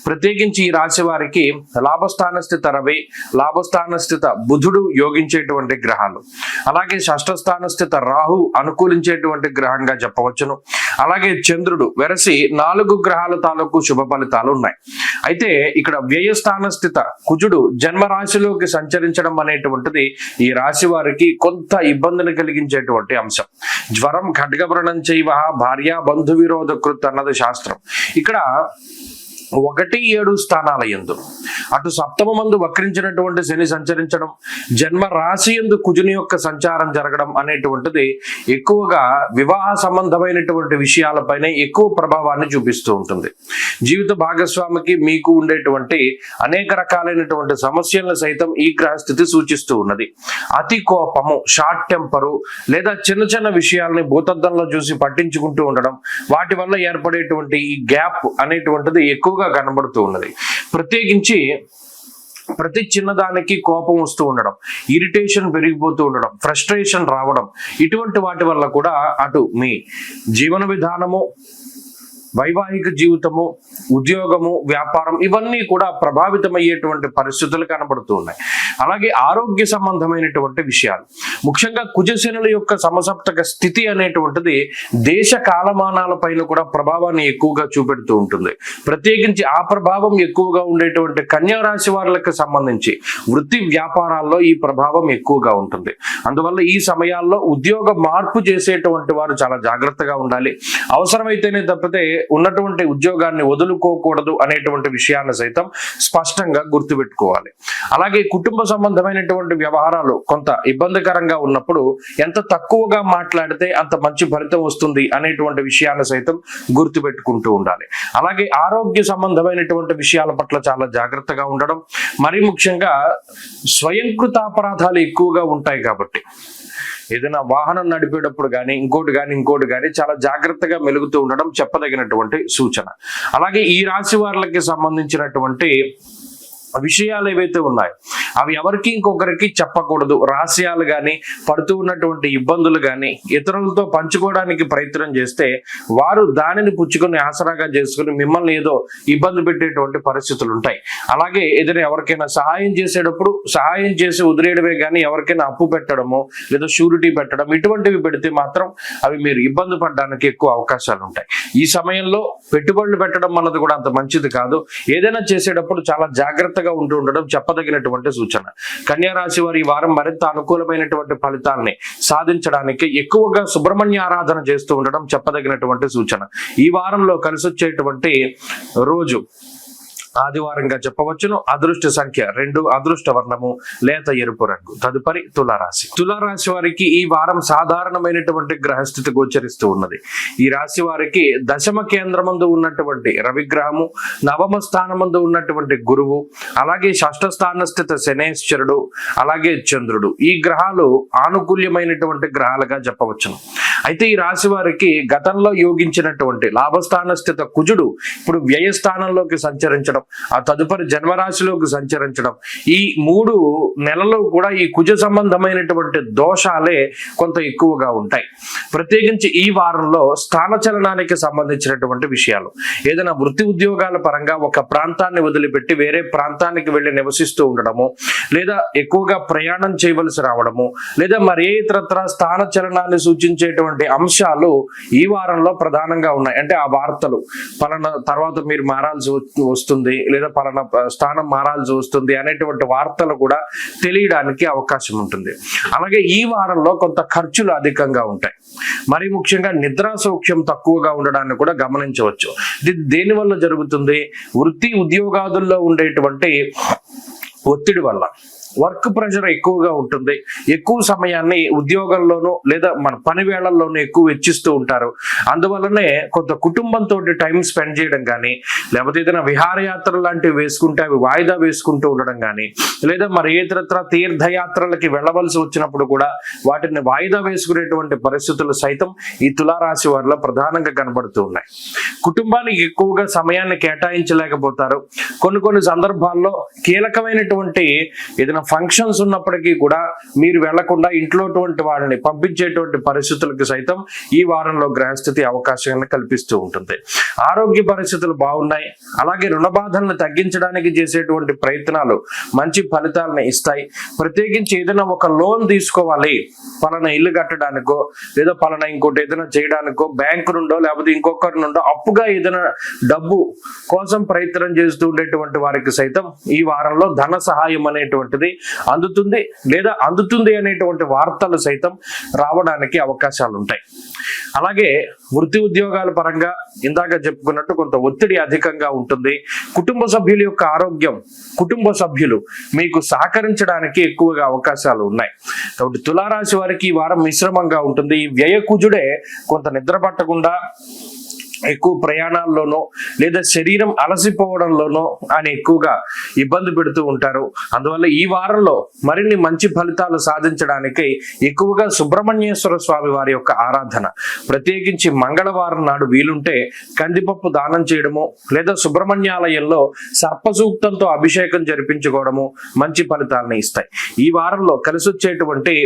ప్రత్యేకించి ఈ రాశి వారికి లాభస్థాన స్థిత రవి, లాభస్థాన స్థిత బుధుడు యోగించేటువంటి గ్రహాలు, అలాగే షష్ఠస్థాన స్థిత రాహు అనుకూలించేటువంటి గ్రహంగా చెప్పవచ్చును. అలాగే చంద్రుడు వెరసి 4 గ్రహాల తాలూకు శుభ ఫలితాలు ఉన్నాయి. అయితే ఇక్కడ వ్యయస్థాన స్థిత కుజుడు జన్మరాశిలోకి సంచరించడం అనేటువంటిది ఈ రాశి వారికి కొంత ఇబ్బందిని కలిగించేటువంటి అంశం. జ్వరం ఖడ్గవ్రణం చైవ భార్య బంధు విరోధ కృత్ అన్నది శాస్త్రం. ఇక్కడ 1-7 స్థానాల యందు అటు సప్తమ మందు వక్రించినటువంటి శని సంచరించడం, జన్మ రాశి యందు కుజుని యొక్క సంచారం జరగడం అనేటువంటిది ఎక్కువగా వివాహ సంబంధమైనటువంటి విషయాలపైనే ఎక్కువ ప్రభావాన్ని చూపిస్తూ ఉంటుంది. జీవిత భాగస్వామికి మీకు ఉండేటువంటి అనేక రకాలైనటువంటి సమస్యలను సైతం ఈ గ్రహస్థితి సూచిస్తూ ఉన్నది. అతి కోపము, షార్ట్ టెంపరు, లేదా చిన్న చిన్న విషయాలని భూతద్దంలో చూసి పట్టించుకుంటూ ఉండడం, వాటి వల్ల ఏర్పడేటువంటి ఈ గ్యాప్ అనేటువంటిది ఎక్కువగా కనబడుతూ ఉన్నది. ప్రత్యేకించి ప్రతి చిన్నదానికి కోపం వస్తూ ఉండడం, ఇరిటేషన్ పెరిగిపోతూ ఉండడం, ఫ్రస్ట్రేషన్ రావడం, ఇటువంటి వాటి వల్ల కూడా అటు మీ జీవన విధానము, వైవాహిక జీవితము, ఉద్యోగము, వ్యాపారం ఇవన్నీ కూడా ప్రభావితమయ్యేటువంటి పరిస్థితులు కనబడుతూ ఉన్నాయి. అలాగే ఆరోగ్య సంబంధమైనటువంటి విషయాలు, ముఖ్యంగా కుజశనుల యొక్క సమసప్తక స్థితి అనేటువంటిది దేశ కాలమానాల పైన కూడా ప్రభావాన్ని ఎక్కువగా చూపెడుతూ ఉంటుంది. ప్రత్యేకించి ఆ ప్రభావం ఎక్కువగా ఉండేటువంటి కన్యా రాశి వారికి సంబంధించి వృత్తి వ్యాపారాల్లో ఈ ప్రభావం ఎక్కువగా ఉంటుంది. అందువల్ల ఈ సమయాల్లో ఉద్యోగ మార్పు చేసేటువంటి వారు చాలా జాగ్రత్తగా ఉండాలి. అవసరమైతేనే తప్పితే ఉన్నటువంటి ఉద్యోగాన్ని వదులుకోకూడదు అనేటువంటి విషయాన్ని సైతం స్పష్టంగా గుర్తుపెట్టుకోవాలి. అలాగే కుటుంబ సంబంధమైనటువంటి వ్యవహారాలు కొంత ఇబ్బందికరంగా ఉన్నప్పుడు ఎంత తక్కువగా మాట్లాడితే అంత మంచి ఫలితం వస్తుంది అనేటువంటి విషయాన్ని సైతం గుర్తుపెట్టుకుంటూ ఉండాలి. అలాగే ఆరోగ్య సంబంధమైనటువంటి విషయాల పట్ల చాలా జాగ్రత్తగా ఉండడం, మరీ ముఖ్యంగా స్వయంకృతాపరాధాలు ఎక్కువగా ఉంటాయి కాబట్టి ఏదైనా వాహనం నడిపేటప్పుడు కానీ ఇంకోటి కానీ చాలా జాగ్రత్తగా మెలుగుతూ ఉండడం చెప్పదగినటువంటి సూచన. అలాగే ఈ రాశి వారికి సంబంధించినటువంటి విషయాలు ఏవైతే ఉన్నాయో అవి ఎవరికి ఇంకొకరికి చెప్పకూడదు. రహస్యాలు కానీ పడుతూ ఉన్నటువంటి ఇబ్బందులు కానీ ఇతరులతో పంచుకోవడానికి ప్రయత్నం చేస్తే వారు దానిని పుచ్చుకొని ఆసరాగా చేసుకుని మిమ్మల్ని ఏదో ఇబ్బంది పెట్టేటువంటి పరిస్థితులు ఉంటాయి. అలాగే ఏదైనా ఎవరికైనా సహాయం చేసేటప్పుడు సహాయం చేసి వదిలేయడమే కానీ ఎవరికైనా అప్పు పెట్టడము లేదా షూరిటీ పెట్టడం ఇటువంటివి పెడితే మాత్రం అవి మీరు ఇబ్బంది పడడానికి ఎక్కువ అవకాశాలు ఉంటాయి. ఈ సమయంలో పెట్టుబడులు పెట్టడం అన్నది కూడా అంత మంచిది కాదు. ఏదైనా చేసేటప్పుడు చాలా జాగ్రత్తగా ఉంటూ ఉండడం చెప్పదగినటువంటి సూచన. కన్యా రాశి వారి ఈ వారం మరింత అనుకూలమైనటువంటి ఫలితాలని సాధించడానికి ఎక్కువగా సుబ్రహ్మణ్య ఆరాధన చేస్తూ ఉండడం చెప్పదగినటువంటి సూచన. ఈ వారంలో కలిసి వచ్చేటువంటి రోజు ఆదివారంగా చెప్పవచ్చును. అదృష్ట సంఖ్య 2, అదృష్ట వర్ణము లేత ఎరుపు రంగు. తదుపరి తులారాశి. తులారాశి వారికి ఈ వారం సాధారణమైనటువంటి గ్రహస్థితి గోచరిస్తూ ఉన్నది. ఈ రాశి వారికి దశమ కేంద్రమందు ఉన్నటువంటి రవిగ్రహము, నవమ స్థానమందు ఉన్నటువంటి గురువు, అలాగే షష్ఠ స్థాన స్థిత శనేశ్వరుడు, అలాగే చంద్రుడు, ఈ గ్రహాలు ఆనుకూల్యమైనటువంటి గ్రహాలుగా చెప్పవచ్చును. అయితే ఈ రాశి వారికి గతంలో యోగించినటువంటి లాభస్థాన స్థిత కుజుడు ఇప్పుడు వ్యయస్థానంలోకి సంచరించడం, ఆ తదుపరి జన్మరాశిలోకి సంచరించడం, ఈ 3 నెలలు కూడా ఈ కుజ సంబంధమైనటువంటి దోషాలే కొంత ఎక్కువగా ఉంటాయి. ప్రత్యేకించి ఈ వారంలో స్థానచలనానికి సంబంధించినటువంటి విషయాలు, ఏదైనా వృత్తి ఉద్యోగాల పరంగా ఒక ప్రాంతాన్ని వదిలిపెట్టి వేరే ప్రాంతానికి వెళ్ళి నివసిస్తూ ఉండడము, లేదా ఎక్కువగా ప్రయాణం చేయవలసి రావడము, లేదా మరే ఇతరత్ర స్థానచలనాన్ని సూచించేటువంటి అంశాలు ఈ వారంలో ప్రధానంగా ఉన్నాయి. అంటే ఆ వార్తలు పలానా తర్వాత మీరు మారాల్సి వస్తుంది, లేదా పలానా స్థానం మారాల్సి వస్తుంది అనేటువంటి వార్తలు కూడా తెలియడానికి అవకాశం ఉంటుంది. అలాగే ఈ వారంలో కొంత ఖర్చులు అధికంగా ఉంటాయి. మరి ముఖ్యంగా నిద్రా సౌఖ్యం తక్కువగా ఉండడాన్ని కూడా గమనించవచ్చు. ఇది దేనివల్ల జరుగుతుంది? వృత్తి ఉద్యోగాదుల్లో ఉండేటువంటి ఒత్తిడి వల్ల వర్క్ ప్రెషర్ ఎక్కువగా ఉంటుంది. ఎక్కువ సమయాన్ని ఉద్యోగంలోనూ లేదా మన పని వేళల్లోనూ ఎక్కువ వెచ్చిస్తూ ఉంటారు. అందువల్లనే కొంత కుటుంబంతో టైం స్పెండ్ చేయడం కానీ, లేకపోతే ఏదైనా విహారయాత్రలు లాంటివి వేసుకుంటే అవి వాయిదా వేసుకుంటూ ఉండడం కానీ, లేదా మరి ఇతరత్ర తీర్థయాత్రలకి వెళ్ళవలసి వచ్చినప్పుడు కూడా వాటిని వాయిదా వేసుకునేటువంటి పరిస్థితులు సైతం ఈ తులారాశి వారిలో ప్రధానంగా కనబడుతూ ఉన్నాయి. కుటుంబానికి ఎక్కువగా సమయాన్ని కేటాయించలేకపోతారు. కొన్ని సందర్భాల్లో కీలకమైనటువంటి ఏదైనా ఫంక్షన్స్ ఉన్నప్పటికీ కూడా మీరు వెళ్లకుండా ఇంట్లోటువంటి వాళ్ళని పంపించేటువంటి పరిస్థితులకు సైతం ఈ వారంలో గ్రహస్థితి అవకాశాన్ని కల్పిస్తూ ఉంటుంది. ఆరోగ్య పరిస్థితులు బాగున్నాయి. అలాగే రుణ బాధలను తగ్గించడానికి చేసేటువంటి ప్రయత్నాలు మంచి ఫలితాలను ఇస్తాయి. ప్రత్యేకించి ఏదైనా ఒక లోన్ తీసుకోవాలి, పలానా ఇల్లు కట్టడానికో లేదా పలానా ఇంకోటి ఏదైనా చేయడానికో బ్యాంకు నుండో లేకపోతే ఇంకొకరి నుండో అప్పుగా ఏదైనా డబ్బు కోసం ప్రయత్నం చేస్తూ ఉండేటువంటి వారికి సైతం ఈ వారంలో ధన సహాయం అనేటువంటిది అందుతుంది, లేదా అందుతుంది అనేటువంటి వార్తలు సైతం రావడానికి అవకాశాలు ఉంటాయి. అలాగే వృత్తి ఉద్యోగాల పరంగా ఇందాక చెప్పుకున్నట్టు కొంత ఒత్తిడి అధికంగా ఉంటుంది. కుటుంబ సభ్యుల యొక్క ఆరోగ్యం, కుటుంబ సభ్యులు మీకు సహకరించడానికి ఎక్కువగా అవకాశాలు ఉన్నాయి. కాబట్టి తులారాశి వారికి ఈ వారం మిశ్రమంగా ఉంటుంది. ఈ వ్యయకుజుడే కొంత నిద్ర పట్టకుండా ఎక్కువ ప్రయాణాల్లోనో లేదా శరీరం అలసిపోవడంలోనో ఆయన ఎక్కువగా ఇబ్బంది పెడుతూ ఉంటారు. అందువల్ల ఈ వారంలో మరిన్ని మంచి ఫలితాలు సాధించడానికి ఎక్కువగా సుబ్రహ్మణ్యేశ్వర స్వామి వారి యొక్క ఆరాధన, ప్రత్యేకించి మంగళవారం నాడు వీలుంటే కందిపప్పు దానం చేయడము, లేదా సుబ్రహ్మణ్యాలయంలో సర్పసూక్తంతో అభిషేకం జరిపించుకోవడము మంచి ఫలితాలను ఇస్తాయి. ఈ వారంలో కలిసి వచ్చేటువంటి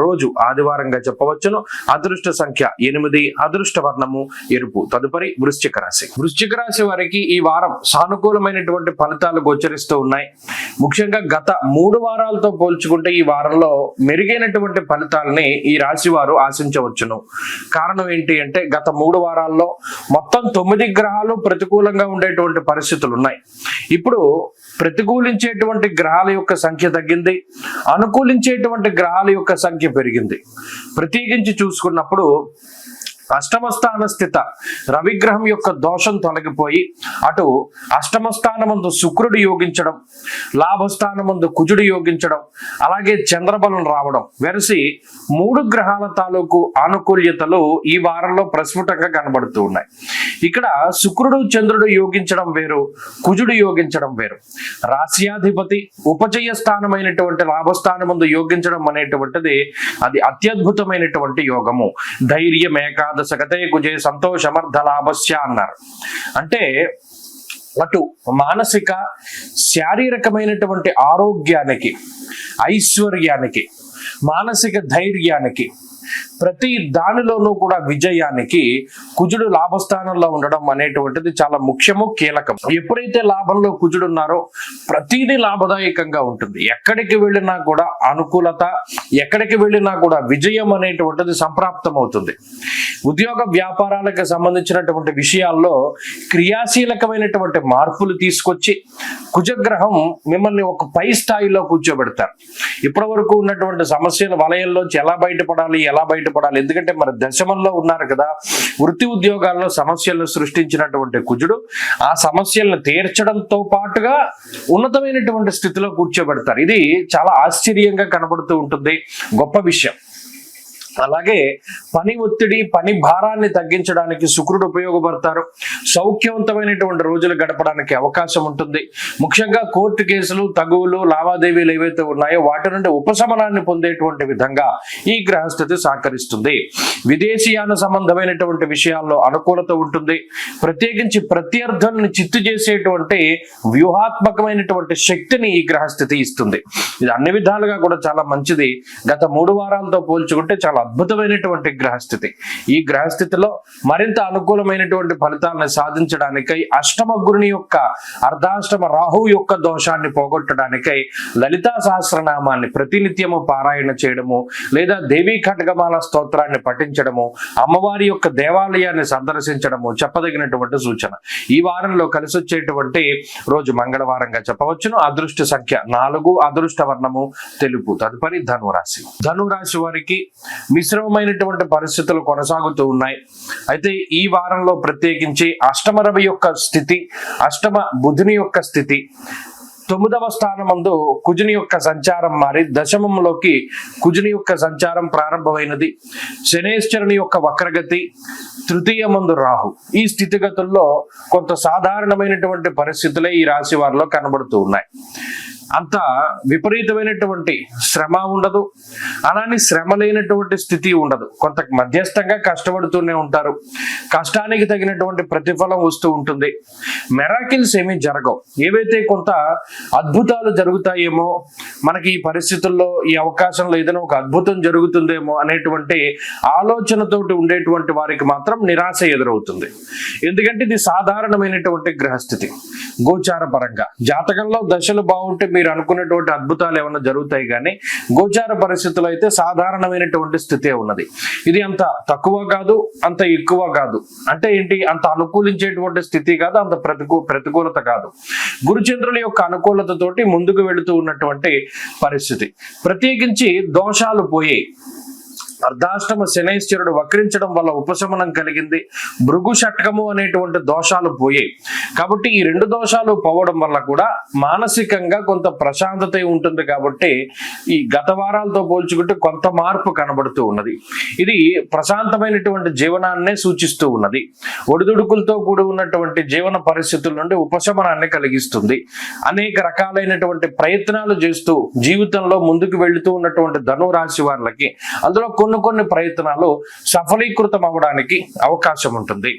రోజు ఆదివారంగా చెప్పవచ్చును. అదృష్ట సంఖ్య 8, అదృష్ట వర్ణము ఎరుపు. తదుపరి వృశ్చిక రాశి. వృశ్చిక రాశి వారికి ఈ వారం సానుకూలమైనటువంటి ఫలితాలు గోచరిస్తూ ఉన్నాయి. ముఖ్యంగా గత 3 వారాలతో పోల్చుకుంటే ఈ వారంలో మెరుగైనటువంటి ఫలితాలని ఈ రాశి వారు ఆశించవచ్చును. కారణం ఏంటి అంటే గత 3 వారాల్లో మొత్తం 9 గ్రహాలు ప్రతికూలంగా ఉండేటువంటి పరిస్థితులు ఉన్నాయి. ఇప్పుడు ప్రతికూలించేటువంటి గ్రహాల యొక్క సంఖ్య తగ్గింది, అనుకూలించేటువంటి గ్రహాల యొక్క సంఖ్య పెరిగింది. ప్రత్యేకించి చూసుకున్నప్పుడు అష్టమ స్థాన స్థిత రవిగ్రహం యొక్క దోషం తొలగిపోయి అటు అష్టమ స్థానమందు శుక్రుడు యోగించడం, లాభస్థానమందు కుజుడు యోగించడం, అలాగే చంద్రబలం రావడం వెరసి 3 గ్రహాల తాలూకు ఆనుకూల్యతలు ఈ వారంలో ప్రస్ఫుటంగా కనబడుతూ ఉన్నాయి. ఇక్కడ శుక్రుడు చంద్రుడు యోగించడం వేరు, కుజుడు యోగించడం వేరు. రాశ్యాధిపతి ఉపజయ స్థానమైనటువంటి లాభస్థానమందు యోగించడం అనేటువంటిది అది అత్యద్భుతమైనటువంటి యోగము. ధైర్యం ఏకాదశ గతే కుజే సంతోషమర్థ లాభస్య అన్నారు. అంటే అటు మానసిక శారీరకమైనటువంటి ఆరోగ్యానికి, ఐశ్వర్యానికి, మానసిక ధైర్యానికి, ప్రతి దానిలోనూ కూడా విజయానికి కుజుడు లాభస్థానంలో ఉండడం అనేటువంటిది చాలా ముఖ్యము, కీలకం. ఎప్పుడైతే లాభంలో కుజుడు ఉన్నారో ప్రతిదీ లాభదాయకంగా ఉంటుంది. ఎక్కడికి వెళ్ళినా కూడా అనుకూలత, ఎక్కడికి వెళ్ళినా కూడా విజయం అనేటువంటిది సంప్రాప్తం అవుతుంది. ఉద్యోగ వ్యాపారాలకు సంబంధించినటువంటి విషయాల్లో క్రియాశీలకమైనటువంటి మార్పులు తీసుకొచ్చి కుజగ్రహం మిమ్మల్ని ఒక పై స్థాయిలో కూర్చోబెడతారు. ఇప్పటి వరకు ఉన్నటువంటి సమస్యల వలయంలోంచి ఎలా బయటపడాలి, ఎలా బయటపడాలి, ఎందుకంటే మరి దశమంలో ఉన్నారు కదా. వృత్తి ఉద్యోగాల్లో సమస్యలను సృష్టించినటువంటి కుజుడు ఆ సమస్యలను తీర్చడంతో పాటుగా ఉన్నతమైనటువంటి స్థితిలో కూర్చోబెడతారు. ఇది చాలా ఆశ్చర్యంగా కనబడుతూ ఉంటుంది, గొప్ప విషయం. అలాగే పని ఒత్తిడి, పని భారాన్ని తగ్గించడానికి శుక్రుడు ఉపయోగపడతారు. సౌఖ్యవంతమైనటువంటి రోజులు గడపడానికి అవకాశం ఉంటుంది. ముఖ్యంగా కోర్టు కేసులు, తగువులు, లావాదేవీలు ఏవైతే ఉన్నాయో వాటి నుండి ఉపశమనాన్ని పొందేటువంటి విధంగా ఈ గ్రహస్థితి సహకరిస్తుంది. విదేశీయాన సంబంధమైనటువంటి విషయాల్లో అనుకూలత ఉంటుంది. ప్రత్యేకించి ప్రత్యర్థుల్ని చిత్తు చేసేటువంటి వ్యూహాత్మకమైనటువంటి శక్తిని ఈ గ్రహస్థితి ఇస్తుంది. ఇది అన్ని విధాలుగా కూడా చాలా మంచిది. గత 3 వారాలతో పోల్చుకుంటే చాలా అద్భుతమైనటువంటి గ్రహస్థితి. ఈ గ్రహస్థితిలో మరింత అనుకూలమైనటువంటి ఫలితాలను సాధించడానికై అష్టమ గురుని యొక్క అర్ధాష్టమ రాహువు యొక్క దోషాన్ని పోగొట్టడానికై లలితా సహస్రనామాన్ని ప్రతినిత్యము పారాయణ చేయడము, లేదా దేవీ ఖడ్గమాల స్తోత్రాన్ని పఠించడము, అమ్మవారి యొక్క దేవాలయాన్ని సందర్శించడము చెప్పదగినటువంటి సూచన. ఈ వారంలో కలిసి వచ్చేటువంటి రోజు మంగళవారంగా చెప్పవచ్చును. అదృష్ట సంఖ్య 4, అదృష్ట వర్ణము తెలుపు. తదుపరి ధనురాశి. ధనురాశి వారికి మిశ్రమమైనటువంటి పరిస్థితులు కొనసాగుతూ ఉన్నాయి. అయితే ఈ వారంలో ప్రత్యేకించి అష్టమ రవి యొక్క స్థితి, అష్టమ బుధుని యొక్క స్థితి, 9వ స్థానమందు కుజుని యొక్క సంచారం మారి దశమంలోకి కుజుని యొక్క సంచారం ప్రారంభమైనది. శనేశ్వరుని యొక్క వక్రగతి, తృతీయమందు రాహు. ఈ స్థితిగతుల్లో కొంత సాధారణమైనటువంటి పరిస్థితులే ఈ రాశి వారిలో కనబడుతూ ఉన్నాయి. అంత విపరీతమైనటువంటి శ్రమ ఉండదు, అలానే శ్రమ లేనటువంటి స్థితి ఉండదు. కొంత మధ్యస్థంగా కష్టపడుతూనే ఉంటారు. కష్టానికి తగినటువంటి ప్రతిఫలం వస్తూ ఉంటుంది. మెరాకిల్స్ ఏమీ జరగవు. ఏవైతే కొంత అద్భుతాలు జరుగుతాయేమో, మనకి ఈ పరిస్థితుల్లో ఈ అవకాశంలో ఏదైనా ఒక అద్భుతం జరుగుతుందేమో అనేటువంటి ఆలోచనతోటి ఉండేటువంటి వారికి మాత్రం నిరాశ ఎదురవుతుంది. ఎందుకంటే ఇది సాధారణమైనటువంటి గ్రహస్థితి. గోచార పరంగా జాతకంలో దశలు బాగుంటే మీరు అనుకున్నటువంటి అద్భుతాలు ఏమైనా జరుగుతాయి, కానీ గోచార పరిస్థితుల్లో అయితే సాధారణమైనటువంటి స్థితే ఉన్నది. ఇది అంత తక్కువ కాదు, అంత ఎక్కువ కాదు. అంటే ఏంటి, అంత అనుకూలించేటువంటి స్థితి కాదు, అంత ప్రతికూలత కాదు. గురుచంద్రుల యొక్క అనుకూలతతోటి ముందుకు వెళుతూ ఉన్నటువంటి పరిస్థితి. ప్రత్యేకించి దోషాలు పోయాయి. అర్ధాష్టమ శనైశ్వరుడు వక్రించడం వల్ల ఉపశమనం కలిగింది. భృగు షట్కము అనేటువంటి దోషాలు పోయాయి. కాబట్టి ఈ 2 దోషాలు పోవడం వల్ల కూడా మానసికంగా కొంత ప్రశాంతత ఉంటుంది. కాబట్టి ఈ గత వారాలతో పోల్చుకుంటే కొంత మార్పు కనబడుతూ ఉన్నది. ఇది ప్రశాంతమైనటువంటి జీవనాన్నే సూచిస్తూ ఉన్నది. ఒడిదుడుకులతో కూడి ఉన్నటువంటి జీవన పరిస్థితుల నుండి ఉపశమనాన్ని కలిగిస్తుంది. అనేక రకాలైనటువంటి ప్రయత్నాలు చేస్తూ జీవితంలో ముందుకు వెళుతూ ఉన్నటువంటి ధనురాశి వారికి అందులో కొన్ని ప్రయత్నాలు సఫలీకృతం అవ్వడానికి అవకాశం ఉంటుంది.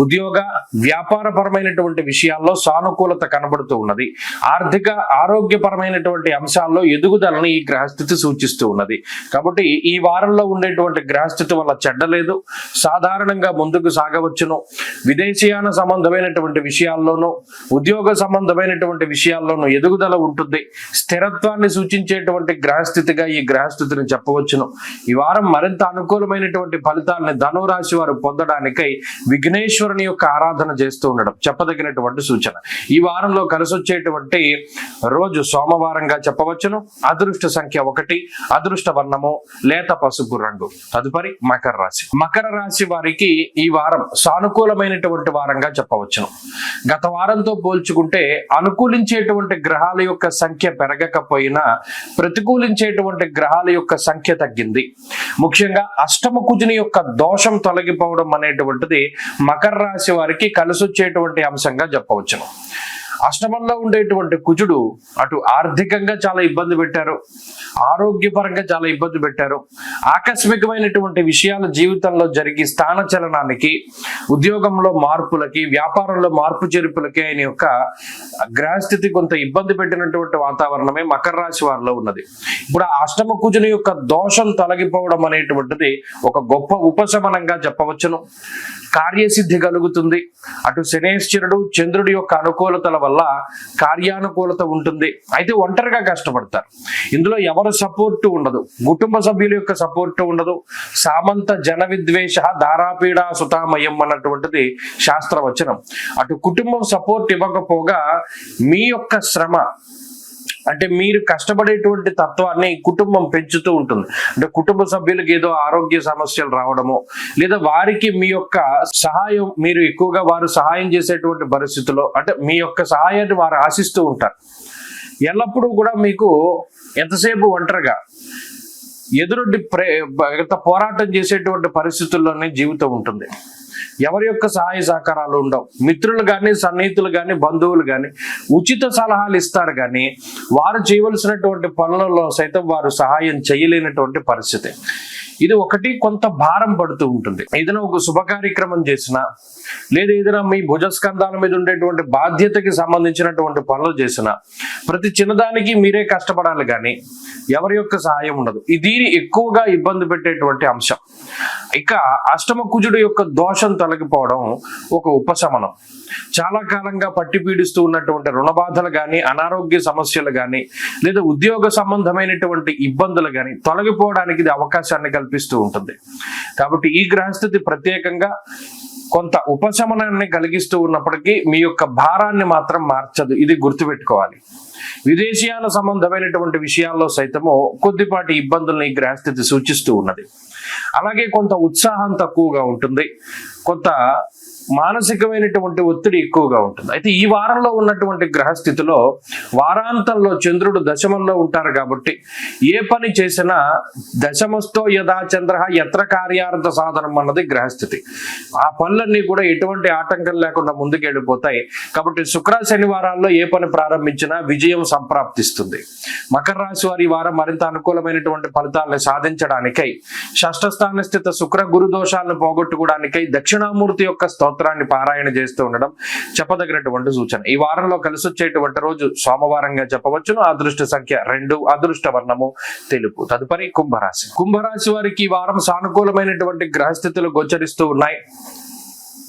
ఉద్యోగ వ్యాపారపరమైనటువంటి విషయాల్లో సానుకూలత కనబడుతూ ఉన్నది. ఆర్థిక ఆరోగ్యపరమైనటువంటి అంశాల్లో ఎదుగుదలని ఈ గ్రహస్థితి సూచిస్తూ ఉన్నది. కాబట్టి ఈ వారంలో ఉండేటువంటి గ్రహస్థితి వల్ల చెడ్డ లేదు, సాధారణంగా ముందుకు సాగవచ్చును. విదేశీయాన సంబంధమైనటువంటి విషయాల్లోనూ, ఉద్యోగ సంబంధమైనటువంటి విషయాల్లోనూ ఎదుగుదల ఉంటుంది. స్థిరత్వాన్ని సూచించేటువంటి గ్రహస్థితిగా ఈ గ్రహస్థితిని చెప్పవచ్చును. ఈ వారం మరింత అనుకూలమైనటువంటి ఫలితాలని ధనురాశి వారు పొందడానికై విఘ్నేశ్వరుని యొక్క ఆరాధన చేస్తూ ఉండడం చెప్పదగినటువంటి సూచన. ఈ వారంలో కలిసి వచ్చేటువంటి రోజు సోమవారంగా చెప్పవచ్చును. అదృష్ట సంఖ్య 1, అదృష్ట వర్ణము లేత పసుపు రంగు. తదుపరి మకర రాశి. మకర రాశి వారికి ఈ వారం సానుకూలమైనటువంటి వారంగా చెప్పవచ్చును. గత వారంతో పోల్చుకుంటే అనుకూలించేటువంటి గ్రహాల యొక్క సంఖ్య పెరగకపోయినా ప్రతికూలించేటువంటి గ్రహాల యొక్క సంఖ్య తగ్గింది. ముఖ్యంగా అష్టమ కుజుని యొక్క దోషం తొలగిపోవడం అనేటువంటిది మకర రాశి వారికి కలిసొచ్చేటువంటి అంశంగా చెప్పవచ్చును. అష్టమంలో ఉండేటువంటి కుజుడు అటు ఆర్థికంగా చాలా ఇబ్బంది పెట్టారు, ఆరోగ్యపరంగా చాలా ఇబ్బంది పెట్టారు. ఆకస్మికమైనటువంటి విషయాలు జీవితంలో జరిగి స్థానచలనానికి, ఉద్యోగంలో మార్పులకి, వ్యాపారంలో మార్పు చేర్పులకి ఆయన యొక్క గ్రహస్థితి కొంత ఇబ్బంది పెట్టినటువంటి వాతావరణమే మకర రాశి వారిలో ఉన్నది. ఇప్పుడు ఆ అష్టమ కుజుని యొక్క దోషం తొలగిపోవడం అనేటువంటిది ఒక గొప్ప ఉపశమనంగా చెప్పవచ్చును. కార్యసిద్ధి కలుగుతుంది. అటు శనేశ్వరుడు చంద్రుడి యొక్క అనుకూలతల వల్ల కార్యానుకూలత ఉంటుంది. అయితే ఒంటరిగా కష్టపడతారు. ఇందులో ఎవరు సపోర్ట్ ఉండదు, కుటుంబ సభ్యుల యొక్క సపోర్ట్ ఉండదు. సామంత జన విద్వేష ధారాపీడా సుతామయం అన్నటువంటిది శాస్త్రవచనం. అటు కుటుంబం సపోర్ట్ ఇవ్వకపోగా మీ యొక్క శ్రమ అంటే మీరు కష్టపడేటువంటి తత్వాన్ని కుటుంబం పెంచుతూ ఉంటుంది. అంటే కుటుంబ సభ్యులకి ఏదో ఆరోగ్య సమస్యలు రావడము, లేదా వారికి మీ యొక్క సహాయం, మీరు ఎక్కువగా వారు సహాయం చేసేటువంటి పరిస్థితుల్లో అంటే మీ యొక్క సహాయాన్ని వారు ఆశిస్తూ ఉంటారు. ఎల్లప్పుడూ కూడా మీకు ఎంతసేపు ఒంటరిగా ఎదురుండి పోరాటం చేసేటువంటి పరిస్థితుల్లోనే జీవితం ఉంటుంది. ఎవరి యొక్క సహాయ సహకారాలు ఉండవు. మిత్రులు కానీ, సన్నిహితులు కానీ, బంధువులు కానీ ఉచిత సలహాలు ఇస్తారు కానీ వారు చేయవలసినటువంటి పనులలో సైతం వారు సహాయం చేయలేనటువంటి పరిస్థితి. ఇది ఒకటి, కొంత భారం పడుతూ ఉంటుంది. ఏదైనా ఒక శుభ కార్యక్రమం చేసినా, లేదా ఏదైనా మీ భుజస్కంధాల మీద ఉండేటువంటి బాధ్యతకి సంబంధించినటువంటి పనులు చేసినా ప్రతి చిన్నదానికి మీరే కష్టపడాలి కానీ ఎవరి యొక్క సహాయం ఉండదు. ఇది ఎక్కువగా ఇబ్బంది పెట్టేటువంటి అంశం. ఇక అష్టమ కుజుడు యొక్క దోషం తొలగిపోవడం ఒక ఉపశమనం. చాలా కాలంగా పట్టి పీడిస్తూ ఉన్నటువంటి రుణ బాధలు కానీ, అనారోగ్య సమస్యలు కానీ, లేదా ఉద్యోగ సంబంధమైనటువంటి ఇబ్బందులు కానీ తొలగిపోవడానికి ఇది అవకాశాన్ని కల్పిస్తూ ఉంటుంది. కాబట్టి ఈ గ్రహస్థితి ప్రత్యేకంగా కొంత ఉపశమనాన్ని కలిగిస్తూ ఉన్నప్పటికీ మీ యొక్క భారాన్ని మాత్రం మార్చదు. ఇది గుర్తుపెట్టుకోవాలి. విదేశీయాల సంబంధమైనటువంటి విషయాల్లో సైతము కొద్దిపాటి ఇబ్బందులను ఈ గ్రహస్థితి సూచిస్తూ ఉన్నది. అలాగే కొంత ఉత్సాహం తక్కువగా ఉంటుంది, కొంత మానసికమైనటువంటి ఒత్తిడి ఎక్కువగా ఉంటుంది. అయితే ఈ వారంలో ఉన్నటువంటి గ్రహస్థితిలో వారాంతంలో చంద్రుడు దశమంలో ఉంటారు కాబట్టి ఏ పని చేసినా దశమస్థో యథా చంద్ర యత్ర కార్యార్థ సాధనం అన్నది గ్రహస్థితి. ఆ పనులన్నీ కూడా ఎటువంటి ఆటంకం లేకుండా ముందుకెళ్ళిపోతాయి. కాబట్టి శుక్ర శనివారాల్లో ఏ పని ప్రారంభించినా విజయం సంప్రాప్తిస్తుంది. మకర రాశి వారి ఈ వారం మరింత అనుకూలమైనటువంటి ఫలితాలను సాధించడానికై షష్ఠ స్థాన స్థిత శుక్ర గురు దోషాలను పోగొట్టుకోవడానికై దక్షిణామూర్తి యొక్క స్తోత్రాన్ని పారాయణ చేస్తూ ఉండడం చెప్పదగినటువంటి సూచన. ఈ వారంలో కలిసి వచ్చేటువంటి రోజు సోమవారంగా చెప్పవచ్చును. అదృష్ట సంఖ్య 2, అదృష్ట వర్ణము తెలుపు. తదుపరి కుంభరాశి. కుంభరాశి వారికి ఈ వారం సానుకూలమైనటువంటి గ్రహస్థితులు గోచరిస్తూ ఉన్నాయి.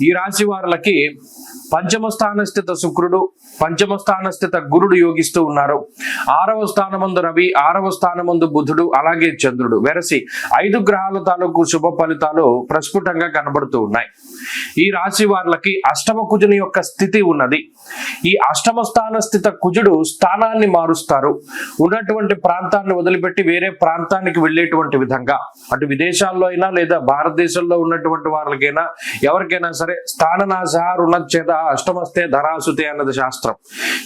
ఈ రాశి వారులకి పంచమ స్థాన స్థిత శుక్రుడు, పంచమ స్థాన స్థిత గురుడు యోగిస్తూ ఉన్నారు. 6వ స్థానమందు రవి, 6వ స్థానమందు బుధుడు, అలాగే చంద్రుడు వెరసి 5 గ్రహాల తాలూకు శుభ ఫలితాలు ప్రస్ఫుటంగా కనబడుతూ ఉన్నాయి. ఈ రాశి వారికి అష్టమ కుజుని యొక్క స్థితి ఉన్నది. ఈ అష్టమ స్థాన స్థిత కుజుడు స్థానాన్ని మారుస్తారు. ఉన్నటువంటి ప్రాంతాన్ని వదిలిపెట్టి వేరే ప్రాంతానికి వెళ్ళేటువంటి విధంగా, అటు విదేశాల్లో అయినా లేదా భారతదేశంలో ఉన్నటువంటి వాళ్ళకైనా ఎవరికైనా సరే స్థాననాశ రుణచ్ఛేద అష్టమస్తే ధరాసుతే అన్నది శాస్త్రం.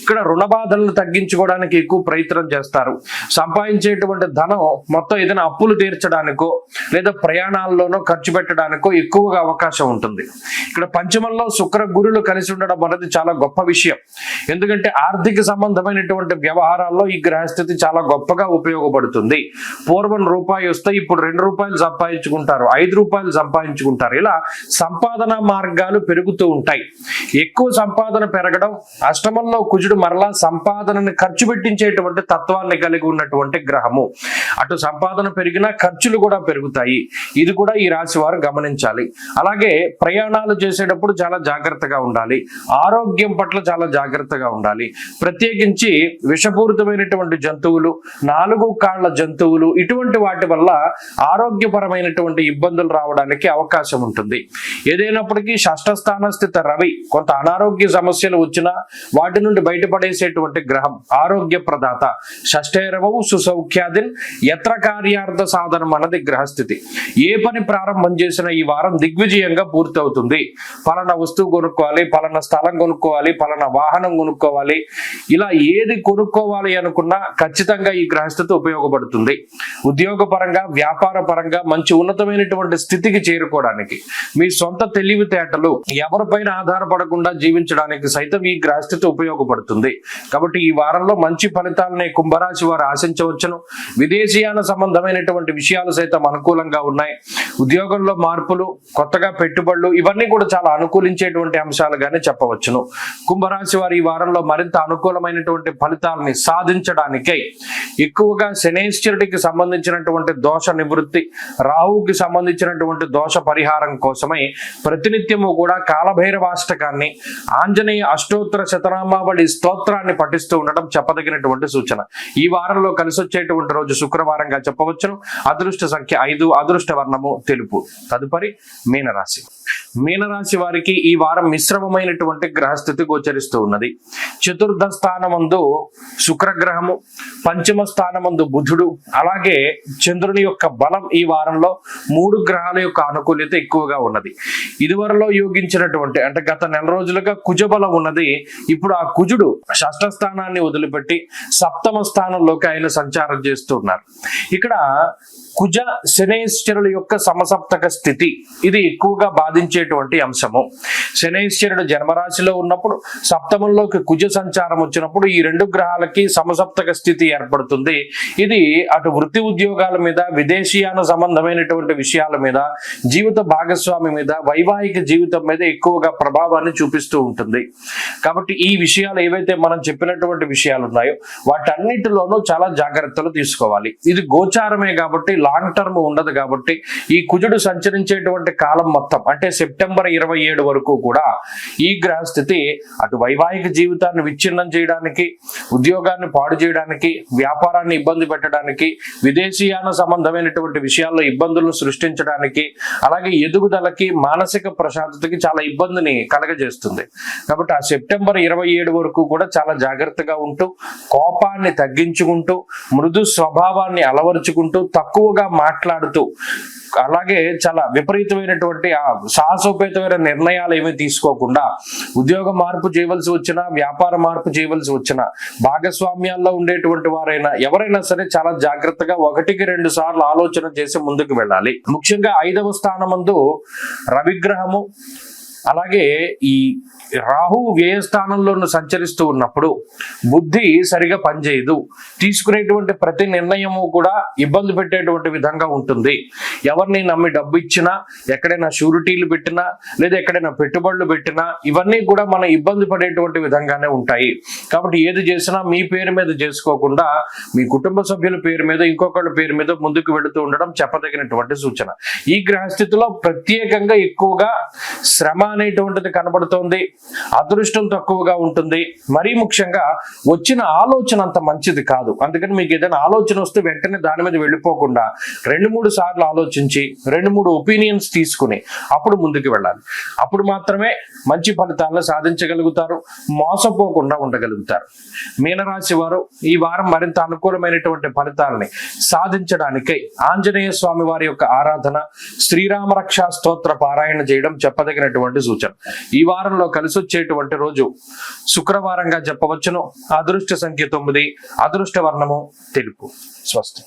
ఇక్కడ రుణ బాధలను తగ్గించుకోవడానికి ఎక్కువ ప్రయత్నం చేస్తారు. సంపాదించేటువంటి ధనం మొత్తం ఏదైనా అప్పులు తీర్చడానికో లేదా ప్రయాణాల్లోనో ఖర్చు పెట్టడానికో ఎక్కువగా అవకాశం ఉంటుంది. ఇక్కడ పంచమంలో శుక్ర గురులు కలిసి ఉండడం అనేది చాలా గొప్ప విషయం. ఎందుకంటే ఆర్థిక సంబంధమైనటువంటి వ్యవహారాల్లో ఈ గ్రహస్థితి చాలా గొప్పగా ఉపయోగపడుతుంది. పూర్వం రూపాయి వస్తే ఇప్పుడు 2 రూపాయలు సంపాదించుకుంటారు, 5 రూపాయలు సంపాదించుకుంటారు. ఇలా సంపాదన మార్గాలు పెరుగుతూ ఉంటాయి. ఎక్కువ సంపాదన పెరగడం, అష్టమంలో కుజుడు మరలా సంపాదనని ఖర్చు పెట్టించేటువంటి తత్వాన్ని కలిగి ఉన్నటువంటి గ్రహము. అటు సంపాదన పెరిగినా ఖర్చులు కూడా పెరుగుతాయి. ఇది కూడా ఈ రాశి వారు గమనించాలి. అలాగే ప్రయాణాలు చేసేటప్పుడు చాలా జాగ్రత్తగా ఉండాలి. ఆరోగ్యం పట్ల చాలా జాగ్రత్తగా ఉండాలి. ప్రత్యేకించి విషపూరితమైనటువంటి జంతువులు, 4 కాళ్ల జంతువులు, ఇటువంటి వాటి వల్ల ఆరోగ్యపరమైనటువంటి ఇబ్బందులు రావడానికి అవకాశం ఉంటుంది. ఏదైనప్పటికీ షష్ఠ స్థాన స్థిత రవి కొంత అనారోగ్య సమస్యలు వచ్చినా వాటి నుండి బయటపడేసేటువంటి గ్రహం, ఆరోగ్య ప్రదాత. షష్ఠేరవవు సుసౌఖ్యాదిన్ యత్ర కార్యార్థ సాధనం అన్నది గ్రహస్థితి. ఏ పని ప్రారంభం చేసినా ఈ వారం దిగ్విజయంగా పూర్తవుతుంది. పలానా వస్తువు కొనుక్కోవాలి, పలానా స్థలం కొనుక్కోవాలి, పలానా వాహనం కొనుక్కోవాలి, ఇలా ఏది కొనుక్కోవాలి అనుకున్నా ఖచ్చితంగా ఈ గ్రహస్థితి ఉపయోగపడుతుంది. ఉద్యోగ పరంగా, వ్యాపార పరంగా మంచి ఉన్నతమైనటువంటి స్థితికి చేరుకోవడానికి, మీ సొంత తెలివితేటలు ఎవరిపైన ఆధారపడకుండా జీవించడానికి సైతం ఈ గ్రహస్థితి ఉపయోగపడుతుంది. కాబట్టి ఈ వారంలో మంచి ఫలితాలని కుంభరాశి వారు ఆశించవచ్చును. విదేశీయాన సంబంధమైనటువంటి విషయాలు సైతం అనుకూలంగా ఉన్నాయి. ఉద్యోగంలో మార్పులు, కొత్తగా పెట్టుబడులు, ఇవన్నీ కూడా చాలా అనుకూలించేటువంటి అంశాలుగానే చెప్పవచ్చును. కుంభరాశి వారు ఈ వారంలో మరింత అనుకూలమైనటువంటి ఫలితాలని సాధించడానికై ఎక్కువగా శనేశ్వరుడికి సంబంధించినటువంటి దోష నివృత్తి, రాహువుకి సంబంధించినటువంటి దోష పరిహారం కోసమై ప్రతినిత్యము కూడా కాలభైరవాష్టకాన్ని స్తోత్రాన్ని, ఆంజనేయ అష్టోత్తర శతనామావళి స్తోత్రాన్ని పఠిస్తూ ఉండడం చెప్పదగినటువంటి సూచన. ఈ వారంలో కలిసి వచ్చేటువంటి రోజు శుక్రవారంగా చెప్పవచ్చును. అదృష్ట సంఖ్య 5, అదృష్ట వర్ణము తెలుపు. తదుపరి మీనరాశి. మీనరాశి వారికి ఈ వారం మిశ్రమమైనటువంటి గ్రహస్థితి గోచరిస్తూ ఉన్నది. చతుర్థ స్థానమందు శుక్రగ్రహము, పంచమ స్థానమందు బుధుడు, అలాగే చంద్రుని యొక్క బలం ఈ వారంలో 3 గ్రహాల యొక్క అనుకూల్యత ఎక్కువగా ఉన్నది. ఇదివరలో యోగించినటువంటి అంటే గత నెల రోజులుగా కుజబలం ఉన్నది. ఇప్పుడు ఆ కుజుడు షష్ఠ స్థానాన్ని వదిలిపెట్టి సప్తమ స్థానంలోకి ఆయన సంచారం చేస్తూ ఉన్నారు. ఇక్కడ కుజ శనేశ్వరుల యొక్క సమసప్తక స్థితి ఇది ఎక్కువగా బాధించేటువంటి అంశము. శనేశ్వరుడు జన్మరాశిలో ఉన్నప్పుడు సప్తమంలోకి కుజ సంచారం వచ్చినప్పుడు ఈ 2 గ్రహాలకి సమసప్తక స్థితి ఏర్పడుతుంది. ఇది అటు వృత్తి ఉద్యోగాల మీద, విదేశీయాన సంబంధమైనటువంటి విషయాల మీద, జీవిత భాగస్వామి మీద, వైవాహిక జీవితం మీద ఎక్కువగా ప్రభావాన్ని చూపిస్తూ ఉంటుంది. కాబట్టి ఈ విషయాలు ఏవైతే మనం చెప్పినటువంటి విషయాలు ఉన్నాయో వాటన్నిటిలోనూ చాలా జాగ్రత్తలు తీసుకోవాలి. ఇది గోచారమే కాబట్టి లాంగ్ టర్మ్ ఉండదు. కాబట్టి ఈ కుజుడు సంచరించేటువంటి కాలం మొత్తం అంటే సెప్టెంబర్ 27 వరకు కూడా ఈ గ్రహస్థితి అటు వైవాహిక జీవితాన్ని విచ్ఛిన్నం చేయడానికి, ఉద్యోగాన్ని పాడు చేయడానికి, వ్యాపారాన్ని ఇబ్బంది పెట్టడానికి, విదేశీయాన సంబంధమైనటువంటి విషయాల్లో ఇబ్బందులను సృష్టించడానికి, అలాగే ఎదుగుదలకి, మానసిక ప్రశాంతతకి చాలా ఇబ్బందిని కలగజేస్తుంది. కాబట్టి ఆ సెప్టెంబర్ 27 వరకు కూడా చాలా జాగ్రత్తగా ఉంటూ, కోపాన్ని తగ్గించుకుంటూ, మృదు స్వభావాన్ని అలవరుచుకుంటూ, తక్కువగా మాట్లాడుతూ, అలాగే చాలా విపరీతమైనటువంటి ఆ సాహసోపేతమైన నిర్ణయాలు ఏమీ తీసుకోకుండా, ఉద్యోగ మార్పు చేయవలసి వచ్చినా, వ్యాపార మార్పు చేయవలసి వచ్చినా, భాగస్వామ్యాల్లో ఉండేటువంటి వారైనా ఎవరైనా సరే చాలా జాగ్రత్తగా 1-2 సార్లు ఆలోచన చేసి ముందుకు వెళ్ళాలి. ముఖ్యంగా 5వ స్థానమందు రవిగ్రహము, అలాగే ఈ రాహు వ్యయస్థానంలో సంచరిస్తూ ఉన్నప్పుడు బుద్ధి సరిగా పనిచేయదు. తీసుకునేటువంటి ప్రతి నిర్ణయము కూడా ఇబ్బంది పెట్టేటువంటి విధంగా ఉంటుంది. ఎవరిని నమ్మి డబ్బు ఇచ్చినా, ఎక్కడైనా షూరిటీలు పెట్టినా, లేదా ఎక్కడైనా పెట్టుబడులు పెట్టినా ఇవన్నీ కూడా మనం ఇబ్బంది పడేటువంటి విధంగానే ఉంటాయి. కాబట్టి ఏది చేసినా మీ పేరు మీద చేసుకోకుండా మీ కుటుంబ సభ్యుల పేరు మీద, ఇంకొకళ్ళ పేరు మీద ముందుకు వెళుతూ ఉండడం చెప్పదగినటువంటి సూచన. ఈ గ్రహస్థితిలో ప్రత్యేకంగా ఎక్కువగా శ్రమ అనేటువంటిది కనబడుతోంది. అదృష్టం తక్కువగా ఉంటుంది. మరీ ముఖ్యంగా వచ్చిన ఆలోచన అంత మంచిది కాదు. అందుకని మీకు ఏదైనా ఆలోచన వస్తే వెంటనే దాని మీద వెళ్ళిపోకుండా 2-3 సార్లు ఆలోచించి 2-3 ఒపీనియన్స్ తీసుకుని అప్పుడు ముందుకు వెళ్ళాలి. అప్పుడు మాత్రమే మంచి ఫలితాలను సాధించగలుగుతారు, మోసపోకుండా ఉండగలుగుతారు. మీనరాశి వారు ఈ వారం మరింత అనుకూలమైనటువంటి ఫలితాలని సాధించడానికై ఆంజనేయ స్వామి వారి యొక్క ఆరాధన, శ్రీరామ రక్షా స్తోత్ర పారాయణ చేయడం చెప్పదగినటువంటి సూచన. ఈ వారంలో కలిసి వచ్చేటువంటి రోజు శుక్రవారంగా చెప్పవచ్చును. అదృష్ట సంఖ్య 9, అదృష్ట వర్ణము తెలుపు. స్వస్తి.